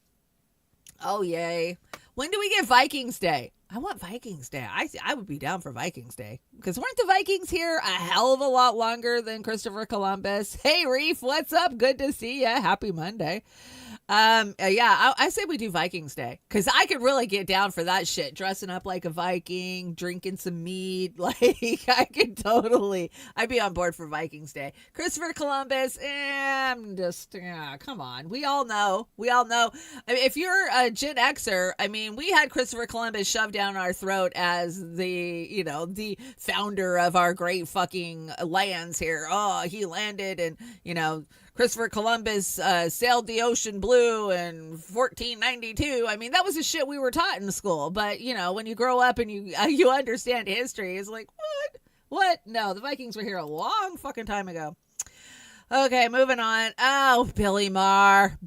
Oh, yay. When do we get Vikings Day? I want Vikings Day. I would be down for Vikings Day. Because weren't the Vikings here a hell of a lot longer than Christopher Columbus? Hey, Reef, what's up? Good to see ya. Happy Monday. I say we do Vikings Day, because I could really get down for that shit. Dressing up like a Viking, drinking some mead. Like, I'd be on board for Vikings Day. Christopher Columbus, I'm just, come on. We all know. I mean, if you're a Gen Xer, I mean, we had Christopher Columbus shoved down our throat as the founder of our great fucking lands here. Oh, he landed and, Christopher Columbus sailed the ocean blue in 1492. I mean, that was the shit we were taught in school. But, when you grow up and you understand history, it's like, what? No, the Vikings were here a long fucking time ago. Okay, moving on. Oh, Billy Maher.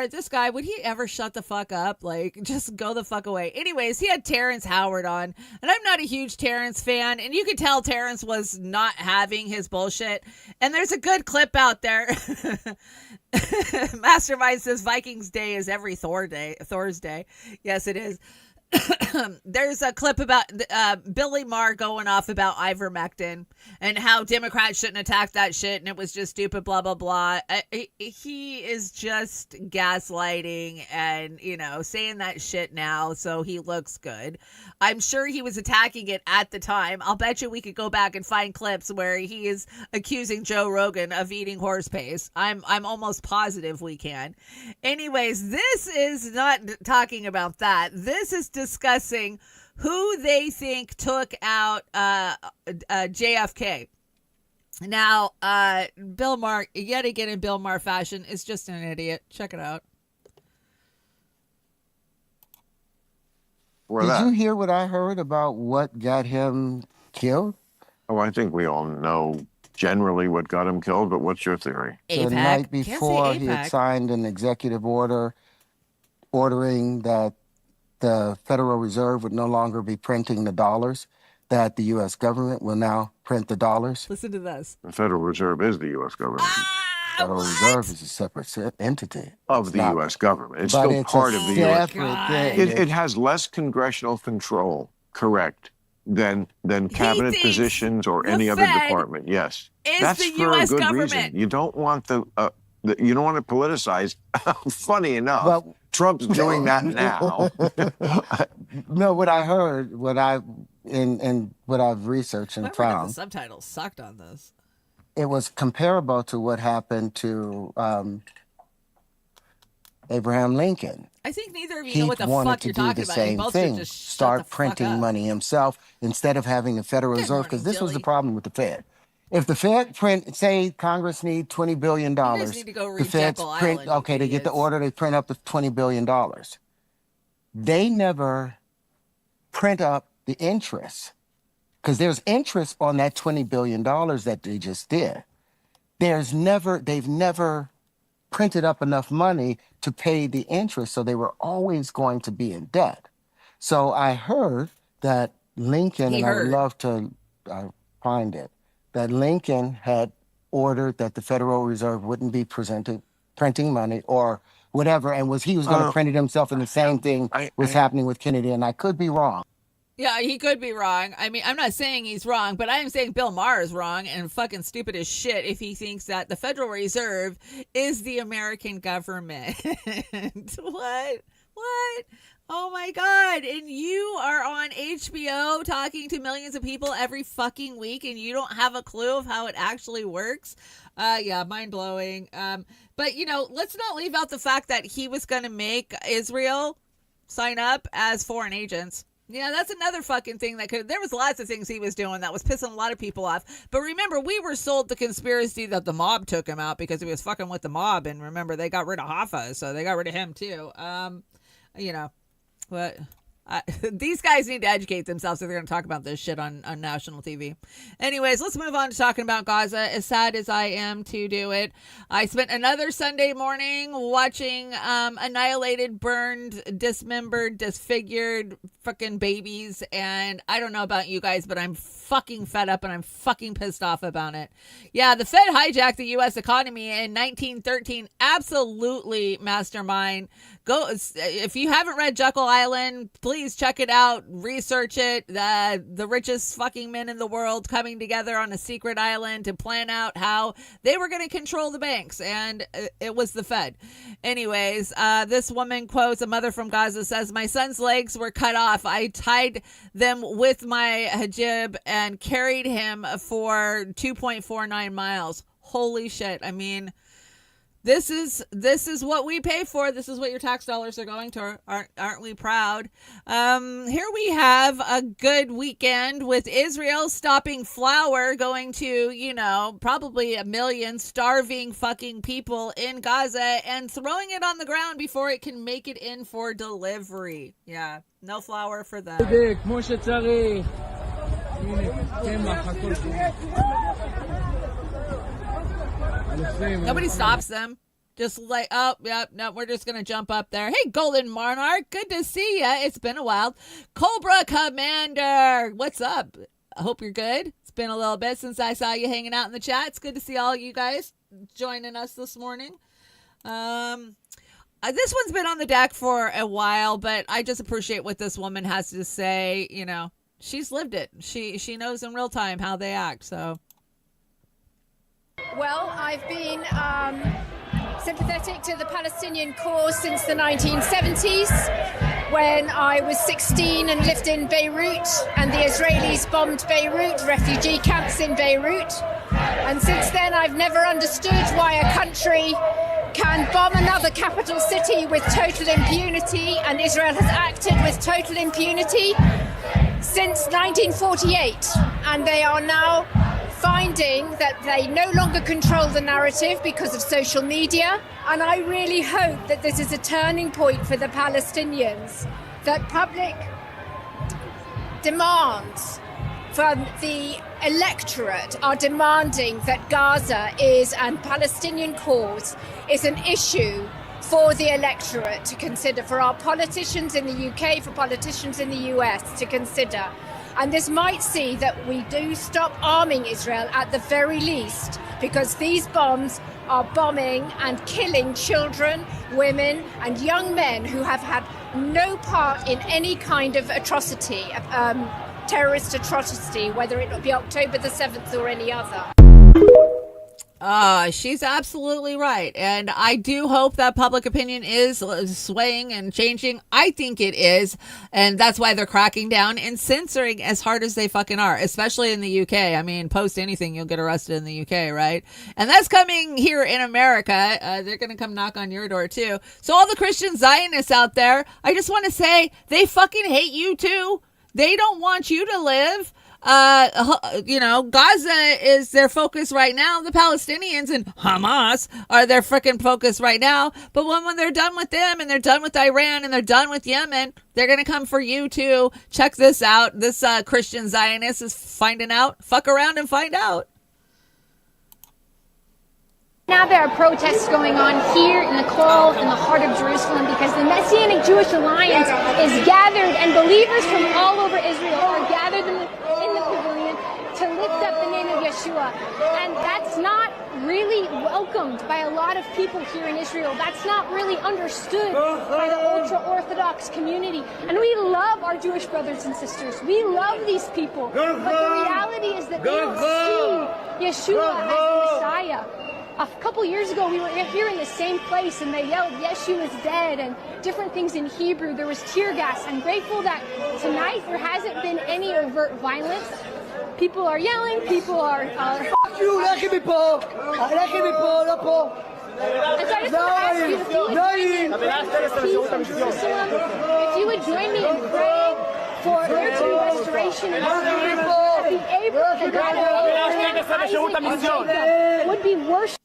This guy, would he ever shut the fuck up? Like, just go the fuck away. Anyways, he had Terrence Howard on, and I'm not a huge Terrence fan, and you could tell Terrence was not having his bullshit. And there's a good clip out there. Mastermind says Vikings Day is every Thursday. Yes, it is. there's a clip about Billy Maher going off about ivermectin and how Democrats shouldn't attack that shit and it was just stupid, blah, blah, blah. He is just gaslighting and, saying that shit now so he looks good. I'm sure he was attacking it at the time. I'll bet you we could go back and find clips where he is accusing Joe Rogan of eating horse paste. I'm almost positive we can. Anyways, this is not talking about that. This is discussing who they think took out JFK. Now, Bill Maher, yet again in Bill Maher fashion, is just an idiot. Check it out. Did you hear what I heard about what got him killed? Oh, I think we all know generally what got him killed, but what's your theory? The night before, he had signed an executive order ordering that the Federal Reserve would no longer be printing the dollars, that the U.S. government will now print the dollars. Listen to this. The Federal Reserve is the U.S. government. Federal Reserve is a separate entity of the U.S. government. It's but still it's part a of the U.S. separate thing. It has less congressional control, correct, than cabinet positions or any other department. Yes, that's the for US a good government. reason. You don't want you don't want it politicized. Funny enough, Trump's doing that now. No, what I heard, what I've researched and The found, subtitles sucked on this. it was comparable to what happened to Abraham Lincoln. I think neither of you He know what the wanted fuck to you're do talking the about. You same both thing, should just shut the start fuck printing up. money himself instead of having the Federal Reserve, because this was the problem with the Fed. If the Fed say Congress need $20 billion, You guys need to go the read Feds Jekyll print, Island, okay, they get the order, they print up the $20 billion. They never print up the interest, because there's interest on that $20 billion that they just did. They've never printed up enough money to pay the interest, so they were always going to be in debt. So I heard that Lincoln, I would love to find it, that Lincoln had ordered that the Federal Reserve wouldn't be printing money or whatever, and he was going to print it himself, and the same thing was happening with Kennedy, and I could be wrong. Yeah, he could be wrong. I mean, I'm not saying he's wrong, but I am saying Bill Maher is wrong and fucking stupid as shit if he thinks that the Federal Reserve is the American government. What? Oh my God. And you are on HBO talking to millions of people every fucking week and you don't have a clue of how it actually works? Yeah, mind blowing. But let's not leave out the fact that he was going to make Israel sign up as foreign agents. Yeah, that's another fucking thing there was lots of things he was doing that was pissing a lot of people off. But remember, we were sold the conspiracy that the mob took him out because he was fucking with the mob. And remember, they got rid of Hoffa, so they got rid of him too. But these guys need to educate themselves if they're going to talk about this shit on national TV. Anyways, let's move on to talking about Gaza. As sad as I am to do it, I spent another Sunday morning watching annihilated, burned, dismembered, disfigured fucking babies. And I don't know about you guys, but I'm fucking fed up and I'm fucking pissed off about it. Yeah, the Fed hijacked the U.S. economy in 1913. Absolutely mastermind. Go if you haven't read Jekyll Island, please check it out, research it. The richest fucking men in the world coming together on a secret island to plan out how they were going to control the banks, and it was the Fed. Anyways, this woman quotes a mother from Gaza, says, "My son's legs were cut off. I tied them with my hijab and carried him for 2.49 miles. Holy shit. I mean, This is what we pay for. This is what your tax dollars are going to. Aren't we proud? Here we have a good weekend with Israel stopping flour going to, probably 1 million starving fucking people in Gaza and throwing it on the ground before it can make it in for delivery. Yeah, no flour for them. Nobody stops them. Just like, oh, yeah, no, we're just going to jump up there. Hey, Golden Monarch, good to see ya. It's been a while. Cobra Commander, what's up? I hope you're good. It's been a little bit since I saw you hanging out in the chat. It's good to see all you guys joining us this morning. This one's been on the deck for a while, but I just appreciate what this woman has to say. You know, she's lived it. She knows in real time how they act. So, well, I've been sympathetic to the Palestinian cause since the 1970s, when I was 16 and lived in Beirut, and the Israelis bombed Beirut, refugee camps in Beirut. And since then, I've never understood why a country can bomb another capital city with total impunity, and Israel has acted with total impunity since 1948, and they are now finding that they no longer control the narrative because of social media. And I really hope that this is a turning point for the Palestinians, that public demands from the electorate are demanding that Gaza is, and Palestinian cause is, an issue for the electorate to consider, for our politicians in the UK, for politicians in the US to consider. And this might see that we do stop arming Israel at the very least, because these bombs are bombing and killing children, women, and young men who have had no part in any kind of atrocity, terrorist atrocity, whether it be October the 7th or any other. She's absolutely right. And I do hope that public opinion is swaying and changing. I think it is. And that's why they're cracking down and censoring as hard as they fucking are, especially in the UK. I mean, post anything, you'll get arrested in the UK, right? And that's coming here in America. They're going to come knock on your door too. So all the Christian Zionists out there, I just want to say they fucking hate you too. They don't want you to live. Gaza is their focus right now. The Palestinians and Hamas are their freaking focus right now. But when they're done with them, and they're done with Iran, and they're done with Yemen, they're going to come for you too. Check this out. This Christian Zionist is finding out. Fuck around and find out. Now there are protests going on here in the Kol, in the heart of Jerusalem, because the Messianic Jewish Alliance is gathered, and believers from all over Israel are gathered in the pavilion to lift up the name of Yeshua. And that's not really welcomed by a lot of people here in Israel. That's not really understood by the ultra-Orthodox community. And we love our Jewish brothers and sisters. We love these people. But the reality is that they don't see Yeshua as the Messiah. A couple years ago, we were here in the same place, and they yelled, "Yeshua is dead," and different things in Hebrew. There was tear gas. I'm grateful that tonight there hasn't been any overt violence. People are yelling. People are. And so I just want to ask you, if you would join me in praying for there to be restoration and that the Abraham and Isaac and Jacob would be worshipped.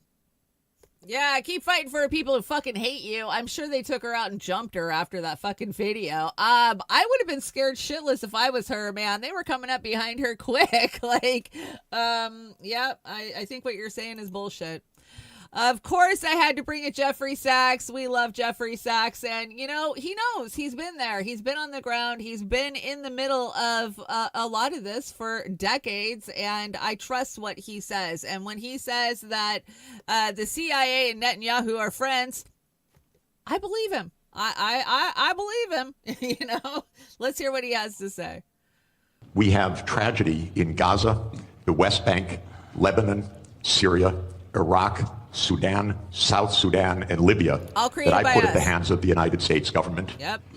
Yeah, keep fighting for people who fucking hate you. I'm sure they took her out and jumped her after that fucking video. I would have been scared shitless if I was her, man. They were coming up behind her quick. I think what you're saying is bullshit. Of course, I had to bring it Jeffrey Sachs. We love Jeffrey Sachs. And, he knows. He's been there. He's been on the ground. He's been in the middle of a lot of this for decades. And I trust what he says. And when he says that the CIA and Netanyahu are friends, I believe him. I believe him. Let's hear what he has to say. We have tragedy in Gaza, the West Bank, Lebanon, Syria, Iraq, Sudan, South Sudan, and Libya that I put at the hands of the United States government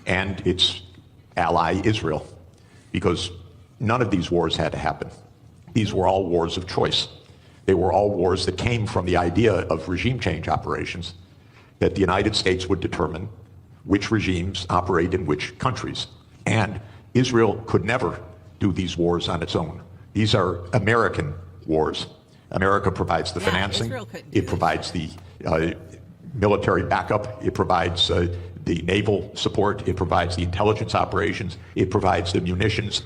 and its ally Israel, because none of these wars had to happen. These were all wars of choice. They were all wars that came from the idea of regime change operations, that the United States would determine which regimes operate in which countries. And Israel could never do these wars on its own. These are American wars. America provides the financing, it provides the military backup, it provides the naval support, it provides the intelligence operations, it provides the munitions.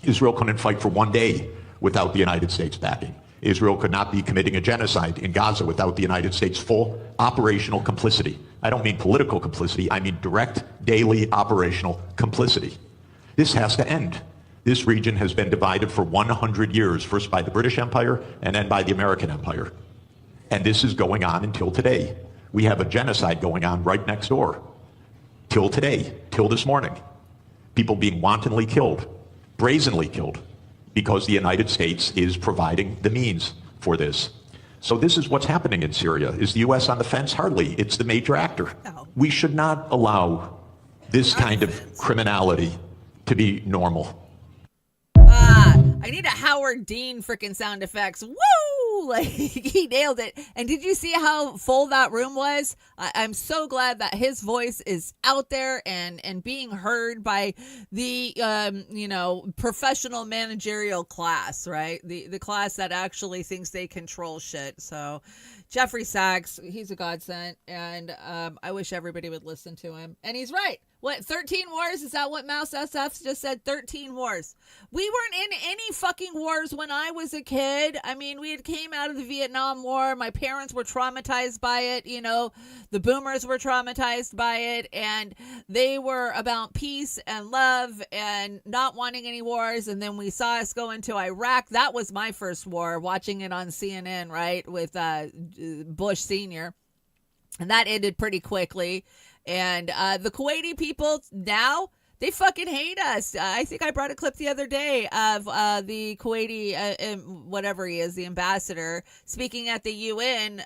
Israel couldn't fight for one day without the United States backing. Israel could not be committing a genocide in Gaza without the United States' full operational complicity. I don't mean political complicity, I mean direct, daily operational complicity. This has to end. This region has been divided for 100 years, first by the British Empire and then by the American Empire. And this is going on until today. We have a genocide going on right next door. Till today, till this morning. People being wantonly killed, brazenly killed, because the United States is providing the means for this. So this is what's happening in Syria. Is the U.S. on the fence? Hardly. It's the major actor. No. We should not allow this kind of criminality to be normal. I need a Howard Dean freaking sound effects. Woo! Like, he nailed it. And did you see how full that room was? I'm so glad that his voice is out there and being heard by the, professional managerial class, right? The class that actually thinks they control shit. So Jeffrey Sachs, he's a godsend. And I wish everybody would listen to him. And he's right. What, 13 wars? Is that what Mouse SF just said? 13 wars. We weren't in any fucking wars when I was a kid. I mean, we had came out of the Vietnam War. My parents were traumatized by it. The boomers were traumatized by it. And they were about peace and love and not wanting any wars. And then we saw us go into Iraq. That was my first war, watching it on CNN, right, with Bush Sr. And that ended pretty quickly. And the Kuwaiti people now, they fucking hate us. I think I brought a clip the other day of the Kuwaiti, whatever he is, the ambassador, speaking at the UN,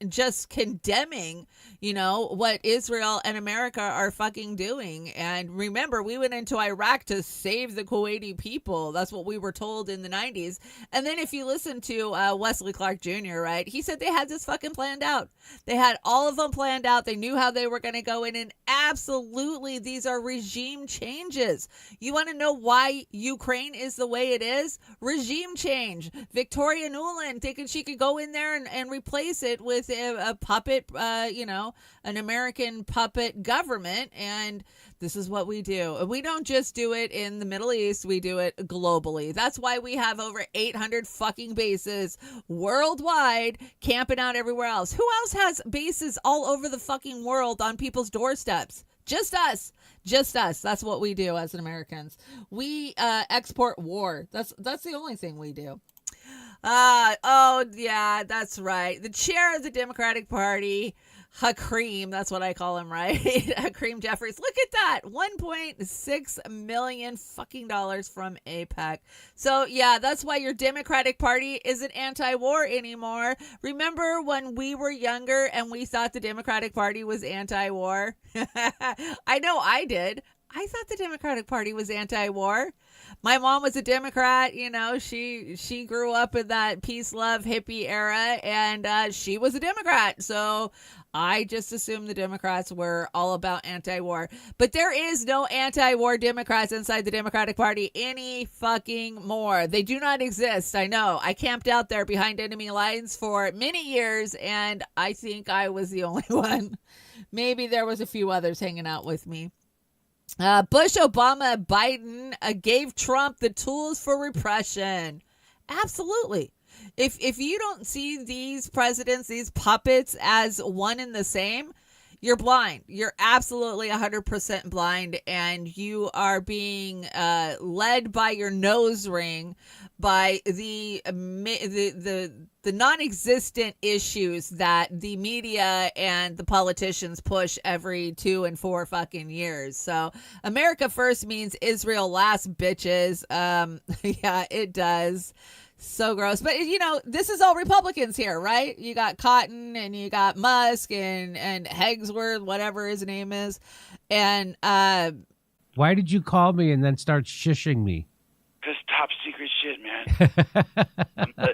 just condemning, what Israel and America are fucking doing. And remember, we went into Iraq to save the Kuwaiti people. That's what we were told in the 90s. And then if you listen to Wesley Clark Jr., right, he said they had this fucking planned out. They had all of them planned out. They knew how they were going to go in. And absolutely, these are regime changes. You want to know why Ukraine is the way it is? Regime change. Victoria Nuland thinking she could go in there and replace it with a puppet, an American puppet government. And this is what we do. We don't just do it in the Middle East. We do it globally. That's why we have over 800 fucking bases worldwide camping out everywhere else. Who else has bases all over the fucking world on people's doorsteps? Just us. Just us. That's what we do as Americans. We export war. That's the only thing we do. Oh, yeah, that's right. The chair of the Democratic Party, Hakeem, that's what I call him, right? Hakeem Jeffries. Look at that. $1.6 million fucking dollars from AIPAC. So, yeah, that's why your Democratic Party isn't anti-war anymore. Remember when we were younger and we thought the Democratic Party was anti-war? I know I did. I thought the Democratic Party was anti-war. My mom was a Democrat, she grew up in that peace, love, hippie era, and she was a Democrat. So I just assumed the Democrats were all about anti-war. But there is no anti-war Democrats inside the Democratic Party any fucking more. They do not exist. I know. I camped out there behind enemy lines for many years, and I think I was the only one. Maybe there was a few others hanging out with me. Bush, Obama, Biden gave Trump the tools for repression. Absolutely. If you don't see these presidents, these puppets as one and the same, you're blind. You're absolutely 100% blind, and you are being led by your nose ring by the non-existent issues that the media and the politicians push every 2 and 4 fucking years. So America first means Israel last, bitches. Yeah, it does. So gross. But, this is all Republicans here, right? You got Cotton and you got Musk and Hegsworth, whatever his name is. And why did you call me and then start shushing me? Because top secret shit, man.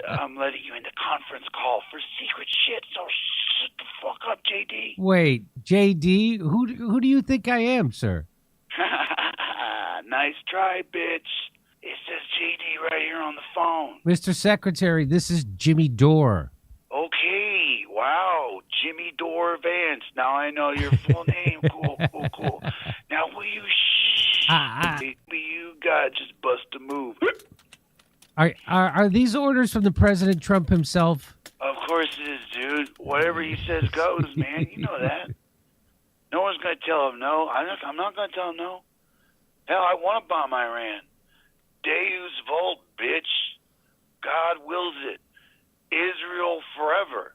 I'm letting you into conference call for secret shit, so shut the fuck up, JD. Wait, JD? Who do you think I am, sir? Nice try, bitch. It says JD right here on the phone. Mr. Secretary, this is Jimmy Dore. Okay, wow, Jimmy Dore Vance. Now I know your full name. Cool. Now will you you got just bust a move. Are these orders from the President Trump himself? Of course it is, dude. Whatever he says goes, man. You know that. No one's going to tell him no. I'm not going to tell him no. Hell, I want to bomb Iran. Deus Vult, bitch. God wills it. Israel forever.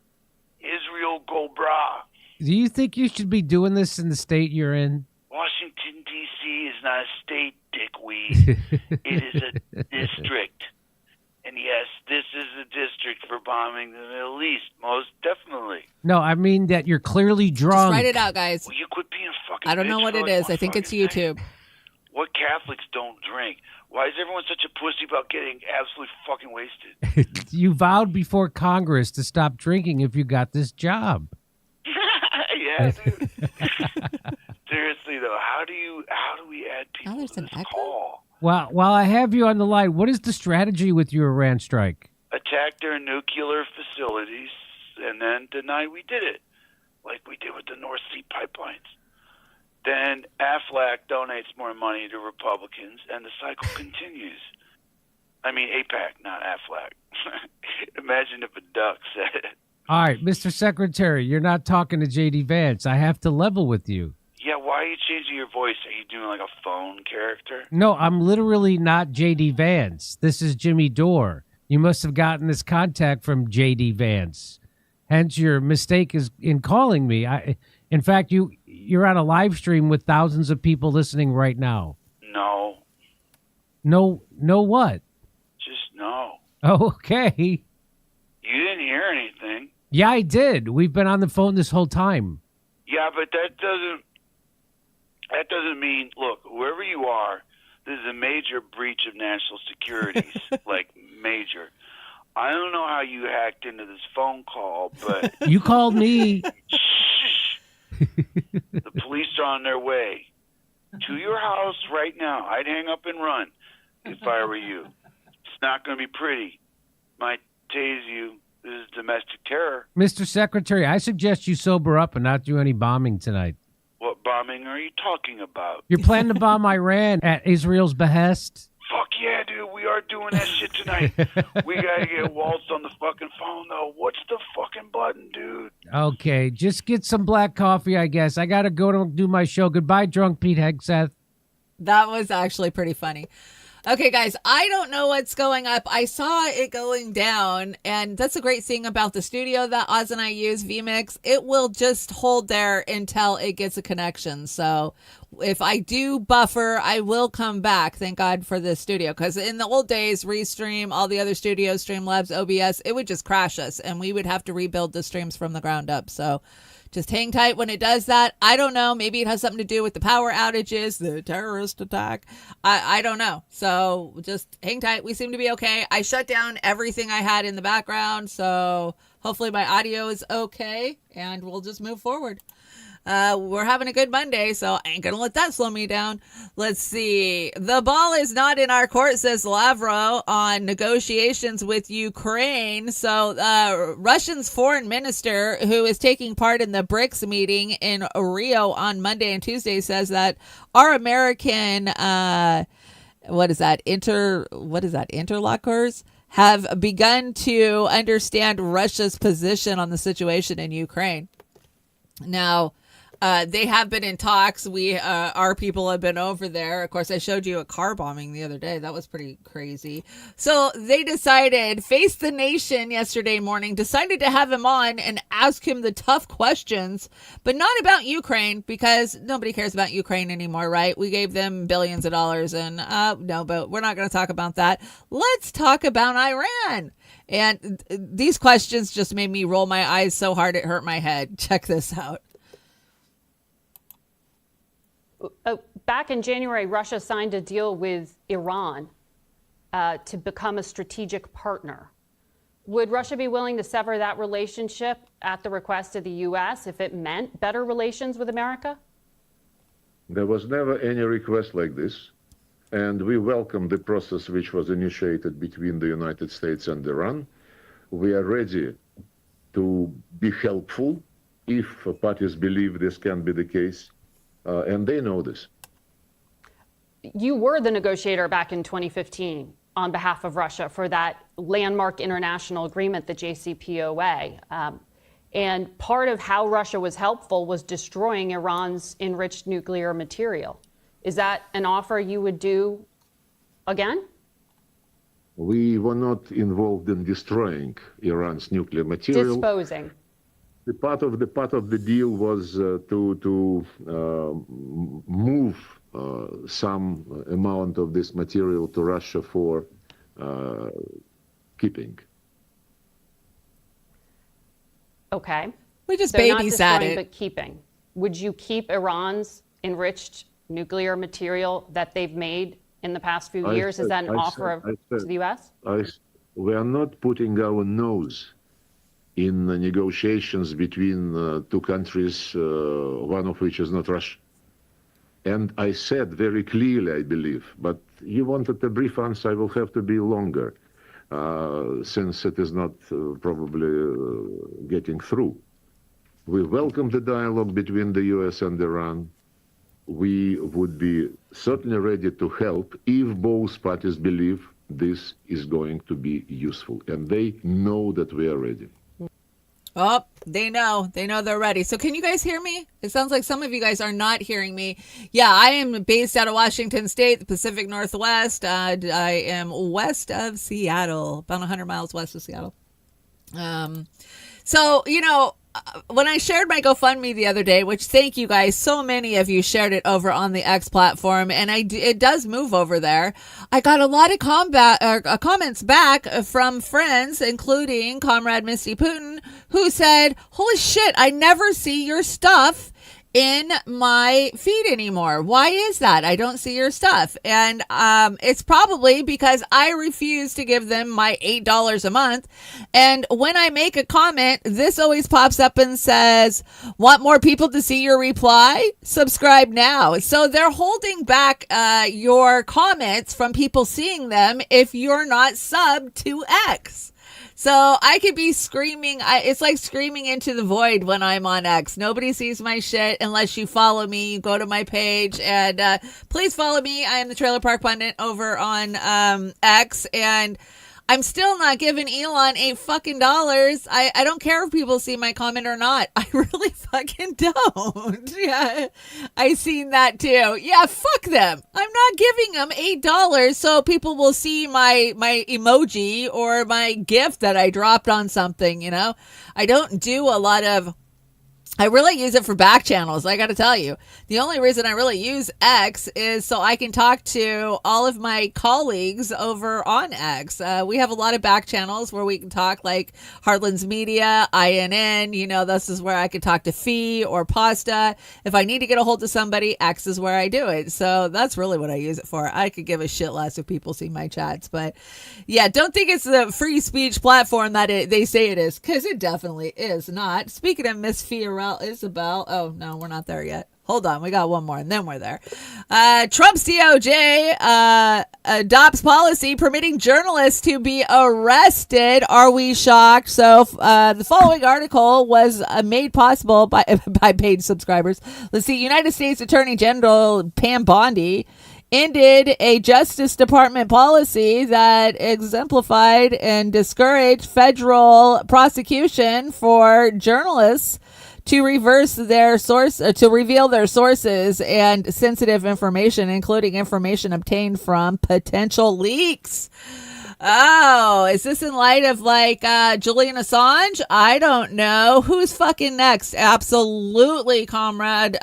Israel go brah. Do you think you should be doing this in the state you're in? Washington, D.C. is not a state, dickweed. It is a district. And yes, this is a district for bombing the Middle East, most definitely. No, I mean that you're clearly drunk. Just write it out, guys. Will you quit being a fucking I don't know bitch what for it like is. one I think it's fucking YouTube. thing? What Catholics don't drink? Why is everyone such a pussy about getting absolutely fucking wasted? You vowed before Congress to stop drinking if you got this job. Yeah, dude. Seriously though, how do we add people there's to an this echo? call? Well, while I have you on the line, what is the strategy with your Iran strike? Attack their nuclear facilities and then deny we did it, like we did with the North Sea pipelines. Then Aflac donates more money to Republicans, and the cycle continues. I mean, AIPAC, not Aflac. Imagine if a duck said it. All right, Mr. Secretary, you're not talking to J.D. Vance. I have to level with you. Yeah, why are you changing your voice? Are you doing like a phone character? No, I'm literally not J.D. Vance. This is Jimmy Dore. You must have gotten this contact from J.D. Vance. Hence, your mistake is in calling me. In fact, you're on a live stream with thousands of people listening right now. No. No what? Just no. Oh, okay. You didn't hear anything. Yeah, I did. We've been on the phone this whole time. Yeah, but that doesn't mean, look, whoever you are, this is a major breach of national security, like major. I don't know how you hacked into this phone call, but... You called me. Shh. The police are on their way to your house right now. I'd hang up and run if I were you. It's not going to be pretty. Might tase you. This is domestic terror. Mr. Secretary, I suggest you sober up and not do any bombing tonight. What bombing are you talking about? You're planning to bomb Iran at Israel's behest? Fuck yeah, dude. We are doing that shit tonight. We got to get Waltz on the fucking phone, though. What's the fucking button, dude? Okay, just get some black coffee, I guess. I got to go to do my show. Goodbye, drunk Pete Hegseth. That was actually pretty funny. Okay, guys, I don't know what's going up. I saw it going down, and that's a great thing about the studio that Oz and I use, vMix. It will just hold there until it gets a connection. So if I do buffer, I will come back. Thank God for this studio, because in the old days, Restream, all the other studios, Streamlabs, OBS, it would just crash us, and we would have to rebuild the streams from the ground up. So just hang tight when it does that. I don't know. Maybe it has something to do with the power outages, the terrorist attack. I don't know. So just hang tight. We seem to be okay. I shut down everything I had in the background. So hopefully my audio is okay, and we'll just move forward. We're having a good Monday, so I ain't going to let that slow me down. Let's see. The ball is not in our court, says Lavrov, on negotiations with Ukraine. So Russia's foreign minister, who is taking part in the BRICS meeting in Rio on Monday and Tuesday, says that our American, interlocutors have begun to understand Russia's position on the situation in Ukraine. Now, they have been in talks. Our people have been over there. Of course, I showed you a car bombing the other day. That was pretty crazy. So they decided, Face the Nation yesterday morning, decided to have him on and ask him the tough questions, but not about Ukraine, because nobody cares about Ukraine anymore, right? We gave them billions of dollars, and no, but we're not going to talk about that. Let's talk about Iran. And these questions just made me roll my eyes so hard it hurt my head. Check this out. Back in January, Russia signed a deal with Iran to become a strategic partner. Would Russia be willing to sever that relationship at the request of the U.S. if it meant better relations with America? There was never any request like this, and we welcome the process which was initiated between the United States and Iran. We are ready to be helpful if parties believe this can be the case. And they know this. You were the negotiator back in 2015 on behalf of Russia for that landmark international agreement, the JCPOA. And part of how Russia was helpful was destroying Iran's enriched nuclear material. Is that an offer you would do again? We were not involved in destroying Iran's nuclear material. Disposing. The part of the deal was to move some amount of this material to Russia for keeping. Okay. We just so not babysat destroying, it. but keeping. Would you keep Iran's enriched nuclear material that they've made in the past few years? Is that an offer to the U.S.? We are not putting our nose in the negotiations between two countries, one of which is not Russia. And I said very clearly, I believe, but you wanted a brief answer, I will have to be longer, since it is not probably getting through. We welcome the dialogue between the US and Iran. We would be certainly ready to help if both parties believe this is going to be useful. And they know that we are ready. Oh, they know they're ready. So can you guys hear me? It sounds like some of you guys are not hearing me. Yeah, I am based out of Washington State, the Pacific Northwest. I am west of Seattle, about 100 miles west of Seattle. So, when I shared my GoFundMe the other day, which thank you guys, so many of you shared it over on the X platform, and it does move over there. I got a lot of comments back from friends, including Comrade Misty Putin, who said, holy shit, I never see your stuff in my feed anymore. Why is that? I don't see your stuff. And it's probably because I refuse to give them my $8 a month. And when I make a comment, this always pops up and says, want more people to see your reply? Subscribe now. So they're holding back your comments from people seeing them if you're not subbed to X. So I could be screaming. It's like screaming into the void when I'm on X. Nobody sees my shit unless you follow me. You go to my page and please follow me. I am the Trailer Park Pundit over on X, and I'm still not giving Elon $8 I don't care if people see my comment or not. I really fucking don't. Yeah, I seen that too. Yeah, fuck them. I'm not giving them $8 so people will see my emoji or my gift that I dropped on something. I don't do a lot of. I really use it for back channels. I got to tell you, the only reason I really use X is so I can talk to all of my colleagues over on X. We have a lot of back channels where we can talk, like Heartlands Media, INN. This is where I can talk to Fee or Pasta. If I need to get a hold of somebody, X is where I do it. So that's really what I use it for. I could give a shit less if people see my chats. But yeah, don't think it's the free speech platform that they say it is, because it definitely is not. Speaking of Miss Fiorella, Isabel. Oh, no, we're not there yet. Hold on. We got one more and then we're there. Trump's DOJ adopts policy permitting journalists to be arrested. Are we shocked? So the following article was made possible by paid subscribers. Let's see. United States Attorney General Pam Bondi ended a Justice Department policy that exemplified and discouraged federal prosecution for journalists to reveal their sources and sensitive information, including information obtained from potential leaks. Oh, is this in light of Julian Assange? I don't know. Who's fucking next? Absolutely, comrade,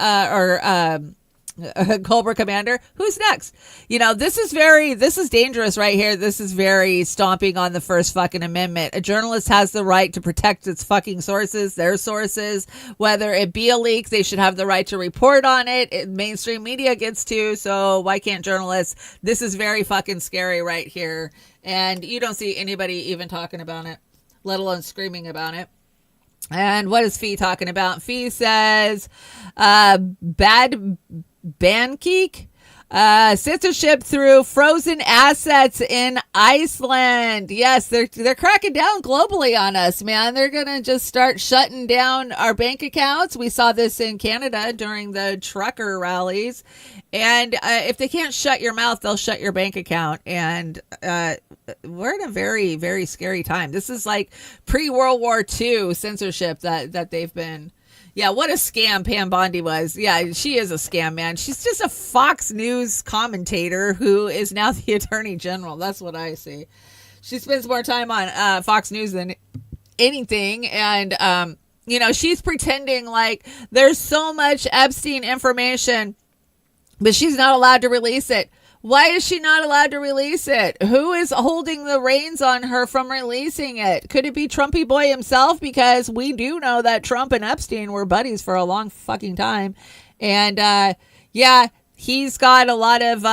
Cobra Commander. Who's next? This is dangerous right here. This is very stomping on the First fucking Amendment. A journalist has the right to protect its fucking sources, their sources, whether it be a leak. They should have the right to report on it. Mainstream media gets to, so why can't journalists? This is very fucking scary right here. And you don't see anybody even talking about it, let alone screaming about it. And what is Fee talking about? Fee says, bad Bankeek, censorship through frozen assets in Iceland. Yes, they're cracking down globally on us, man. They're gonna just start shutting down our bank accounts. We saw this in Canada during the trucker rallies, and if they can't shut your mouth, they'll shut your bank account. And we're in a very, very scary time. This is like pre-World War II censorship that they've been. Yeah, what a scam Pam Bondi was. Yeah, she is a scam, man. She's just a Fox News commentator who is now the Attorney General. That's what I see. She spends more time on Fox News than anything. And she's pretending like there's so much Epstein information, but she's not allowed to release it. Why is she not allowed to release it? Who is holding the reins on her from releasing it? Could it be Trumpy boy himself? Because we do know that Trump and Epstein were buddies for a long fucking time. And he's got a lot of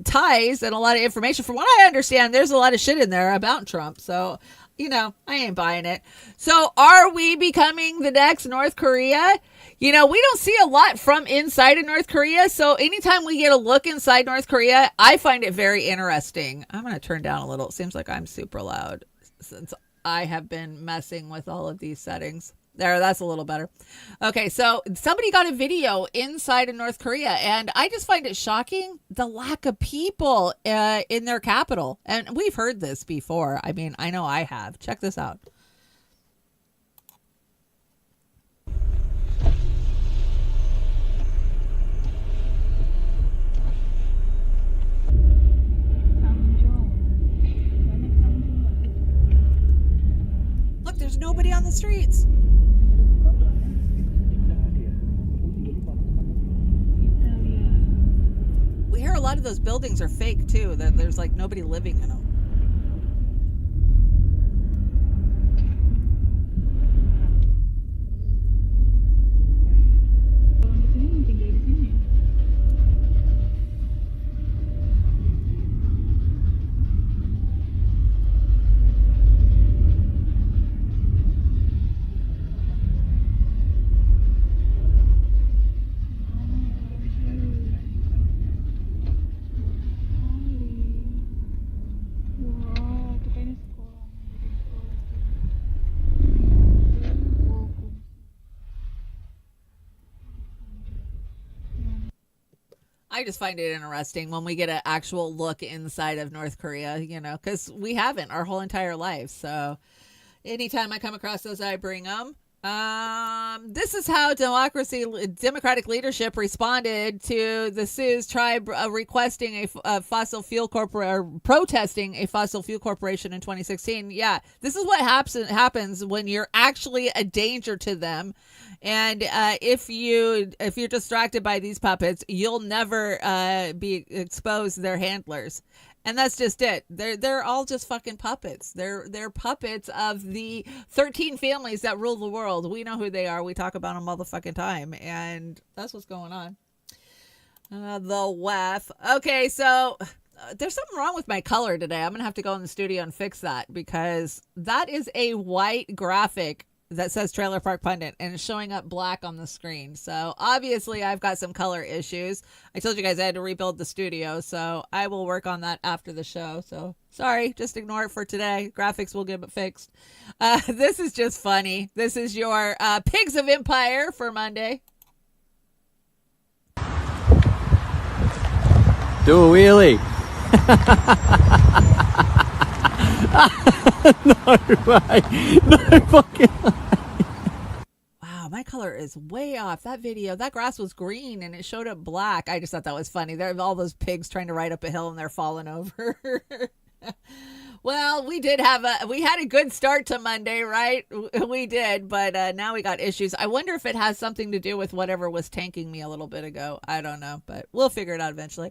ties and a lot of information. From what I understand, there's a lot of shit in there about Trump. So, I ain't buying it. So are we becoming the next North Korea? We don't see a lot from inside of North Korea. So anytime we get a look inside North Korea, I find it very interesting. I'm going to turn down a little. It seems like I'm super loud since I have been messing with all of these settings. There, that's a little better. Okay, so somebody got a video inside of North Korea, and I just find it shocking, the lack of people in their capital. And we've heard this before. I mean, I know I have. Check this out. Look, there's nobody on the streets. We hear a lot of those buildings are fake too, that there's like nobody living in them. I just find it interesting when we get an actual look inside of North Korea, because we haven't our whole entire life. So anytime I come across those, I bring them. This is how democratic leadership responded to the Sioux tribe requesting a fossil fuel protesting a fossil fuel corporation in 2016. Yeah, this is what happens when you're actually a danger to them. And if you're distracted by these puppets, you'll never be exposed to their handlers. And that's just it. They're all just fucking puppets. They're puppets of the 13 families that rule the world. We know who they are. We talk about them all the fucking time. And that's what's going on. The WEF. Okay, so there's something wrong with my color today. I'm going to have to go in the studio and fix that, because that is a white graphic that says Trailer Park Pundit and it's showing up black on the screen. So obviously I've got some color issues. I told you guys I had to rebuild the studio, so I will work on that after the show. So sorry, just ignore it for today. Graphics will get it fixed. This is just funny. This is your Pigs of Empire for Monday. Do a wheelie. No way. No fucking way. Wow, my color is way off. That video, that grass was green and it showed up black. I just thought that was funny. There are all those pigs trying to ride up a hill and they're falling over. Well, we had a good start to Monday, right? We did, but now we got issues. I wonder if it has something to do with whatever was tanking me a little bit ago. I don't know, but we'll figure it out eventually.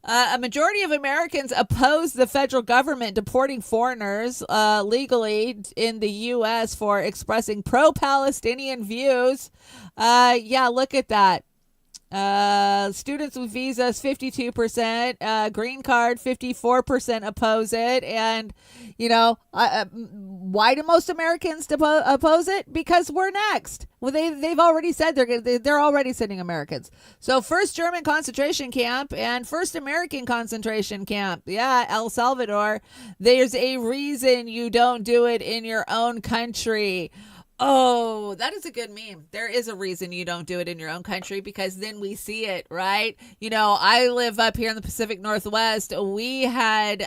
A majority of Americans oppose the federal government deporting foreigners legally in the U.S. for expressing pro-Palestinian views. Yeah, look at that. Students with visas, 52%, green card, 54% oppose it. And, why do most Americans oppose it? Because we're next. Well, they've already said they're already sending Americans. So first German concentration camp and first American concentration camp. Yeah, El Salvador. There's a reason you don't do it in your own country. Oh, that is a good meme. There is a reason you don't do it in your own country, because then we see it, right? I live up here in the Pacific Northwest. We had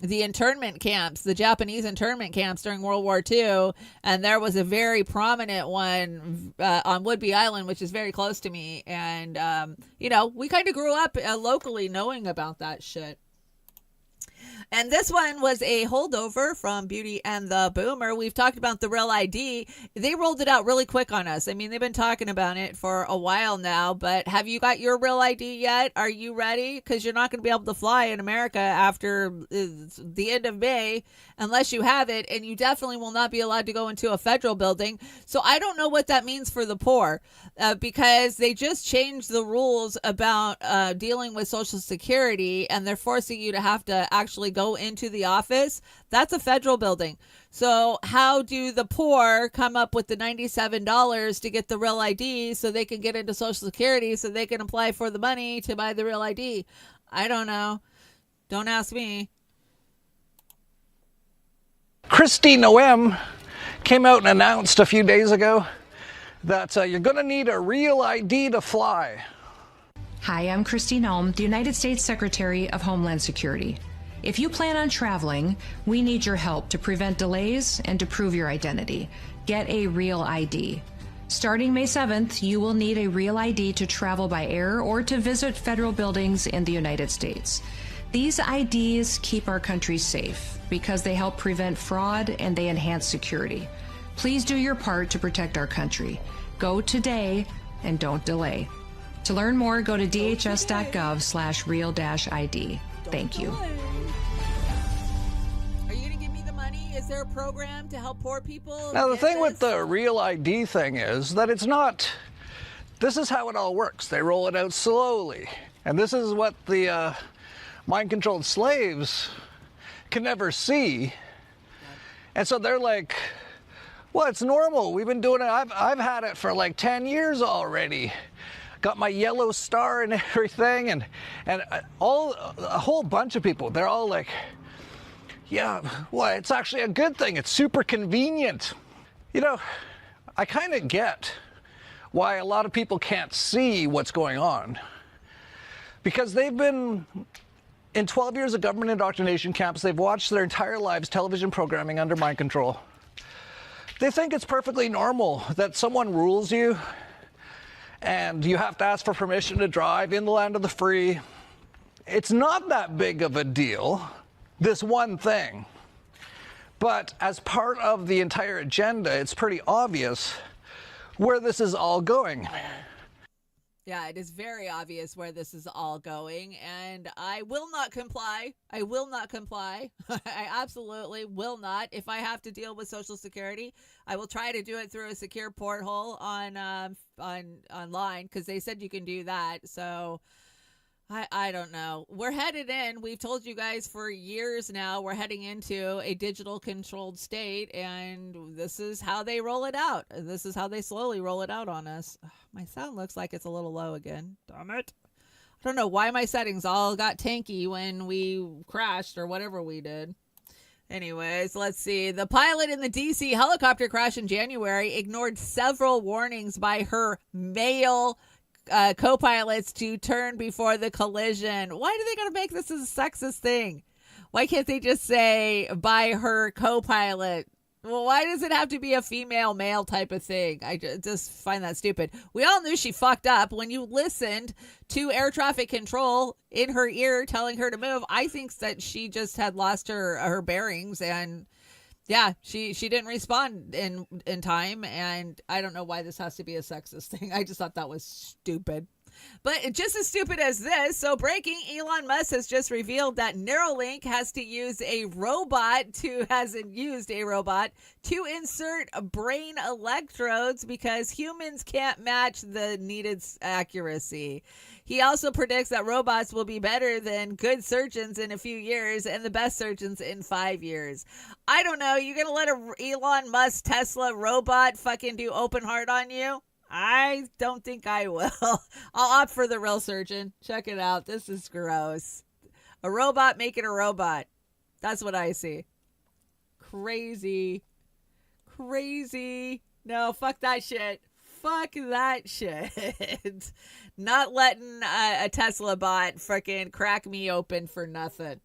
the internment camps, the Japanese internment camps during World War II, and there was a very prominent one on Whidbey Island, which is very close to me. And, we kind of grew up locally knowing about that shit. And this one was a holdover from Beauty and the Boomer. We've talked about the Real ID. They rolled it out really quick on us. I mean, they've been talking about it for a while now, but have you got your Real ID yet? Are you ready? Because you're not going to be able to fly in America after the end of May unless you have it, and you definitely will not be allowed to go into a federal building. So I don't know what that means for the poor because they just changed the rules about dealing with Social Security, and they're forcing you to have to actually go into the office. That's a federal building. So how do the poor come up with the $97 to get the Real ID so they can get into Social Security so they can apply for the money to buy the Real ID? I don't know. Don't ask me. Kristi Noem came out and announced a few days ago that you're going to need a Real ID to fly. Hi, I'm Kristi Noem, the United States Secretary of Homeland Security. If you plan on traveling, we need your help to prevent delays and to prove your identity. Get a Real ID. Starting May 7th, you will need a Real ID to travel by air or to visit federal buildings in the United States. These IDs keep our country safe because they help prevent fraud and they enhance security. Please do your part to protect our country. Go today and don't delay. To learn more, go to dhs.gov/real-ID. Thank you. Are you going to give me the money? Is there a program to help poor people? Now, the thing with the Real ID thing is that it's not, this is how it all works. They roll it out slowly. And this is what the mind-controlled slaves can never see. And so they're like, well, it's normal. We've been doing it. I've had it for like 10 years already. Got my yellow star and everything, and a whole bunch of people, they're all like, yeah, well, it's actually a good thing. It's super convenient. You know, I kind of get why a lot of people can't see what's going on. Because they've been in 12 years of government indoctrination camps, they've watched their entire lives television programming under mind control. They think it's perfectly normal that someone rules you and you have to ask for permission to drive in the land of the free. It's not that big of a deal, this one thing. But as part of the entire agenda, it's pretty obvious where this is all going. Yeah, it is very obvious where this is all going, and I will not comply. I will not comply. I absolutely will not. If I have to deal with Social Security, I will try to do it through a secure porthole on online, because they said you can do that. So I don't know. We're headed in. We've told you guys for years now we're heading into a digital controlled state, and this is how they roll it out. This is how they slowly roll it out on us. My sound looks like it's a little low again. Damn it. I don't know why my settings all got tanky when we crashed or whatever we did. Anyways, let's see. The pilot in the DC helicopter crash in January ignored several warnings by her male co-pilots to turn before the collision. Why do they gotta make this a sexist thing? Why can't they just say by her co-pilot? Well, why does it have to be a female male type of thing? I just find that stupid. We all knew she fucked up when you listened to air traffic control in her ear telling her to move. I think that she just had lost her bearings, and yeah, she didn't respond in time, and I don't know why this has to be a sexist thing. I just thought that was stupid. But just as stupid as this, so breaking, Elon Musk has just revealed that Neuralink has used a robot to insert brain electrodes because humans can't match the needed accuracy. He also predicts that robots will be better than good surgeons in a few years and the best surgeons in 5 years. I don't know. You gonna let a Elon Musk Tesla robot fucking do open heart on you? I don't think I will. I'll opt for the real surgeon. Check it out. This is gross. A robot making a robot. That's what I see. Crazy. No, fuck that shit. Fuck that shit. Not letting a Tesla bot freaking crack me open for nothing.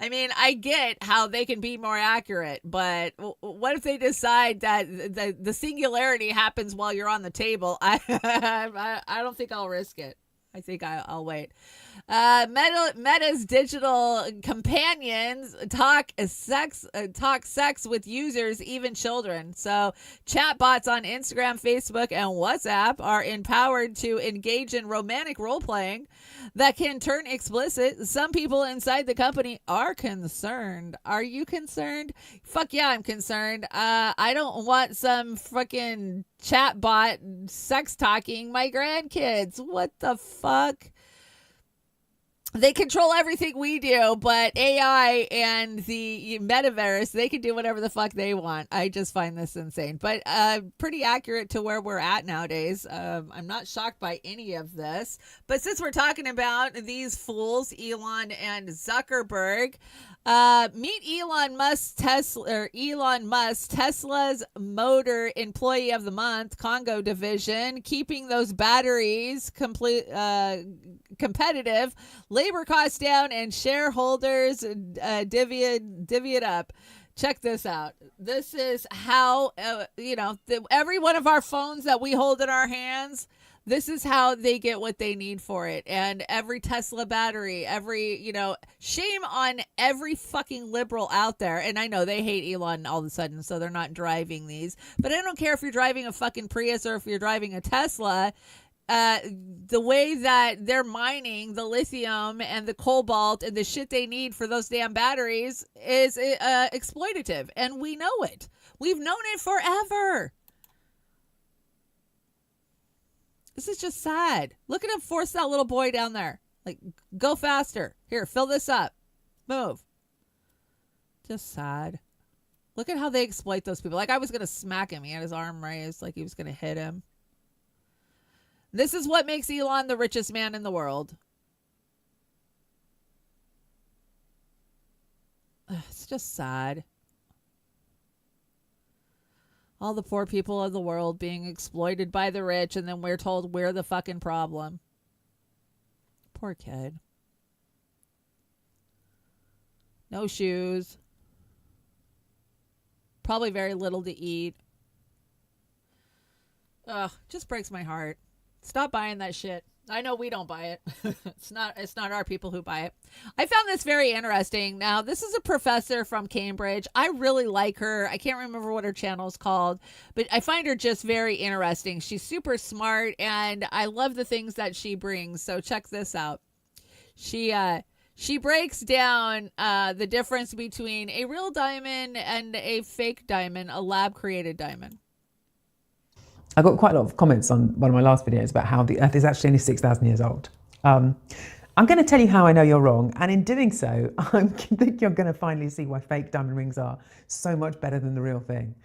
I mean, I get how they can be more accurate, but what if they decide that the singularity happens while you're on the table? I don't think I'll risk it. I think I'll wait. Meta's digital companions talk sex with users, even children. So chatbots on Instagram, Facebook, and WhatsApp are empowered to engage in romantic role-playing that can turn explicit. Some people inside the company are concerned. Are you concerned? Fuck yeah, I'm concerned. I don't want some fucking chatbot sex talking my grandkids. What the fuck? They control everything we do, but AI and the metaverse, they can do whatever the fuck they want. I just find this insane, but pretty accurate to where we're at nowadays. I'm not shocked by any of this, but since we're talking about these fools, Elon and Zuckerberg, meet Elon Musk, Tesla's Motor Employee of the Month, Congo division, keeping those batteries competitive, labor costs down, and shareholders divvy it up. Check this out. This is how, every one of our phones that we hold in our hands, this is how they get what they need for it. And every Tesla battery, shame on every fucking liberal out there. And I know they hate Elon all of a sudden, so they're not driving these. But I don't care if you're driving a fucking Prius or if you're driving a Tesla. The way that they're mining the lithium and the cobalt and the shit they need for those damn batteries is exploitative. And we know it. We've known it forever. This is just sad. Look at him force that little boy down there. Like, go faster. Here, fill this up. Move. Just sad. Look at how they exploit those people. Like, I was going to smack him. He had his arm raised like he was going to hit him. This is what makes Elon the richest man in the world. It's just sad. All the poor people of the world being exploited by the rich, and then we're told we're the fucking problem. Poor kid. No shoes. Probably very little to eat. Ugh, just breaks my heart. Stop buying that shit. I know we don't buy it. It's not our people who buy it. I found this very interesting. Now, this is a professor from Cambridge. I really like her. I can't remember what her channel is called, but I find her just very interesting. She's super smart, and I love the things that she brings. So check this out. She breaks down the difference between a real diamond and a fake diamond, a lab-created diamond. I got quite a lot of comments on one of my last videos about how the Earth is actually only 6,000 years old. I'm going to tell you how I know you're wrong, and in doing so, I think you're going to finally see why fake diamond rings are so much better than the real thing.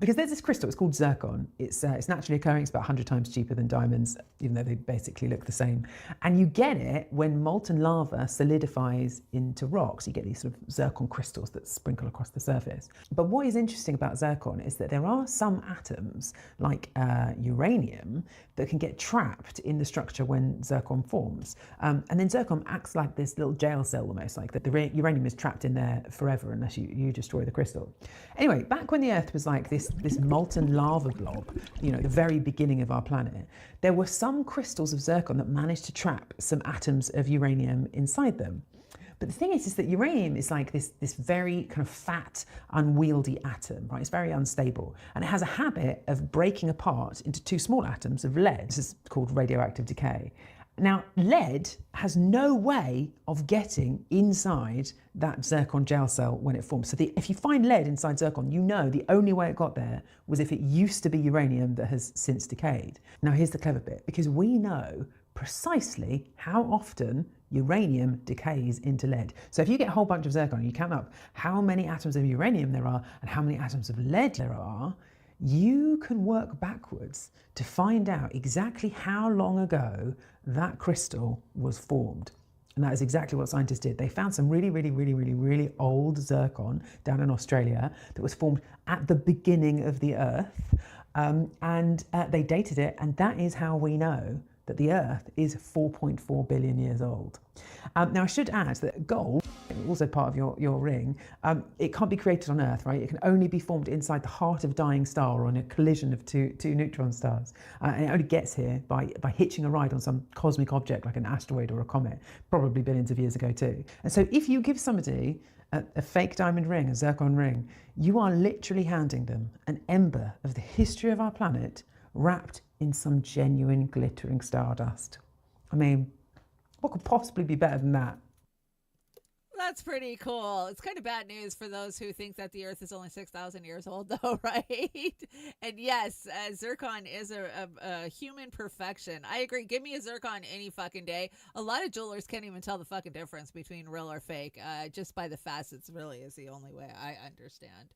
Because there's this crystal, it's called zircon. It's naturally occurring, it's about 100 times cheaper than diamonds, even though they basically look the same. And you get it when molten lava solidifies into rocks. You get these sort of zircon crystals that sprinkle across the surface. But what is interesting about zircon is that there are some atoms, like uranium, that can get trapped in the structure when zircon forms. And then zircon acts like this little jail cell almost, like that the uranium is trapped in there forever unless you destroy the crystal. Anyway, back when the Earth was like this molten lava blob, the very beginning of our planet, there were some crystals of zircon that managed to trap some atoms of uranium inside them. But the thing is that uranium is like this very kind of fat, unwieldy atom, right? It's very unstable. And it has a habit of breaking apart into two small atoms of lead. This is called radioactive decay. Now, lead has no way of getting inside that zircon gel cell when it forms. So if you find lead inside zircon, the only way it got there was if it used to be uranium that has since decayed. Now, here's the clever bit, because we know precisely how often uranium decays into lead. So if you get a whole bunch of zircon and you count up how many atoms of uranium there are and how many atoms of lead there are, you can work backwards to find out exactly how long ago that crystal was formed. And that is exactly what scientists did. They found some really old zircon down in Australia that was formed at the beginning of the Earth. And they dated it, and that is how we know that the Earth is 4.4 billion years old. Now, I should add that gold, also part of your ring, it can't be created on Earth, right? It can only be formed inside the heart of a dying star or in a collision of two neutron stars. And it only gets here by hitching a ride on some cosmic object like an asteroid or a comet, probably billions of years ago too. And so if you give somebody a fake diamond ring, a zircon ring, you are literally handing them an ember of the history of our planet wrapped in some genuine glittering stardust. I mean, what could possibly be better than that? That's pretty cool. It's kind of bad news for those who think that the Earth is only 6,000 years old, though, right? And yes, zircon is a human perfection. I agree. Give me a zircon any fucking day. A lot of jewelers can't even tell the fucking difference between real or fake. Just by the facets really is the only way I understand.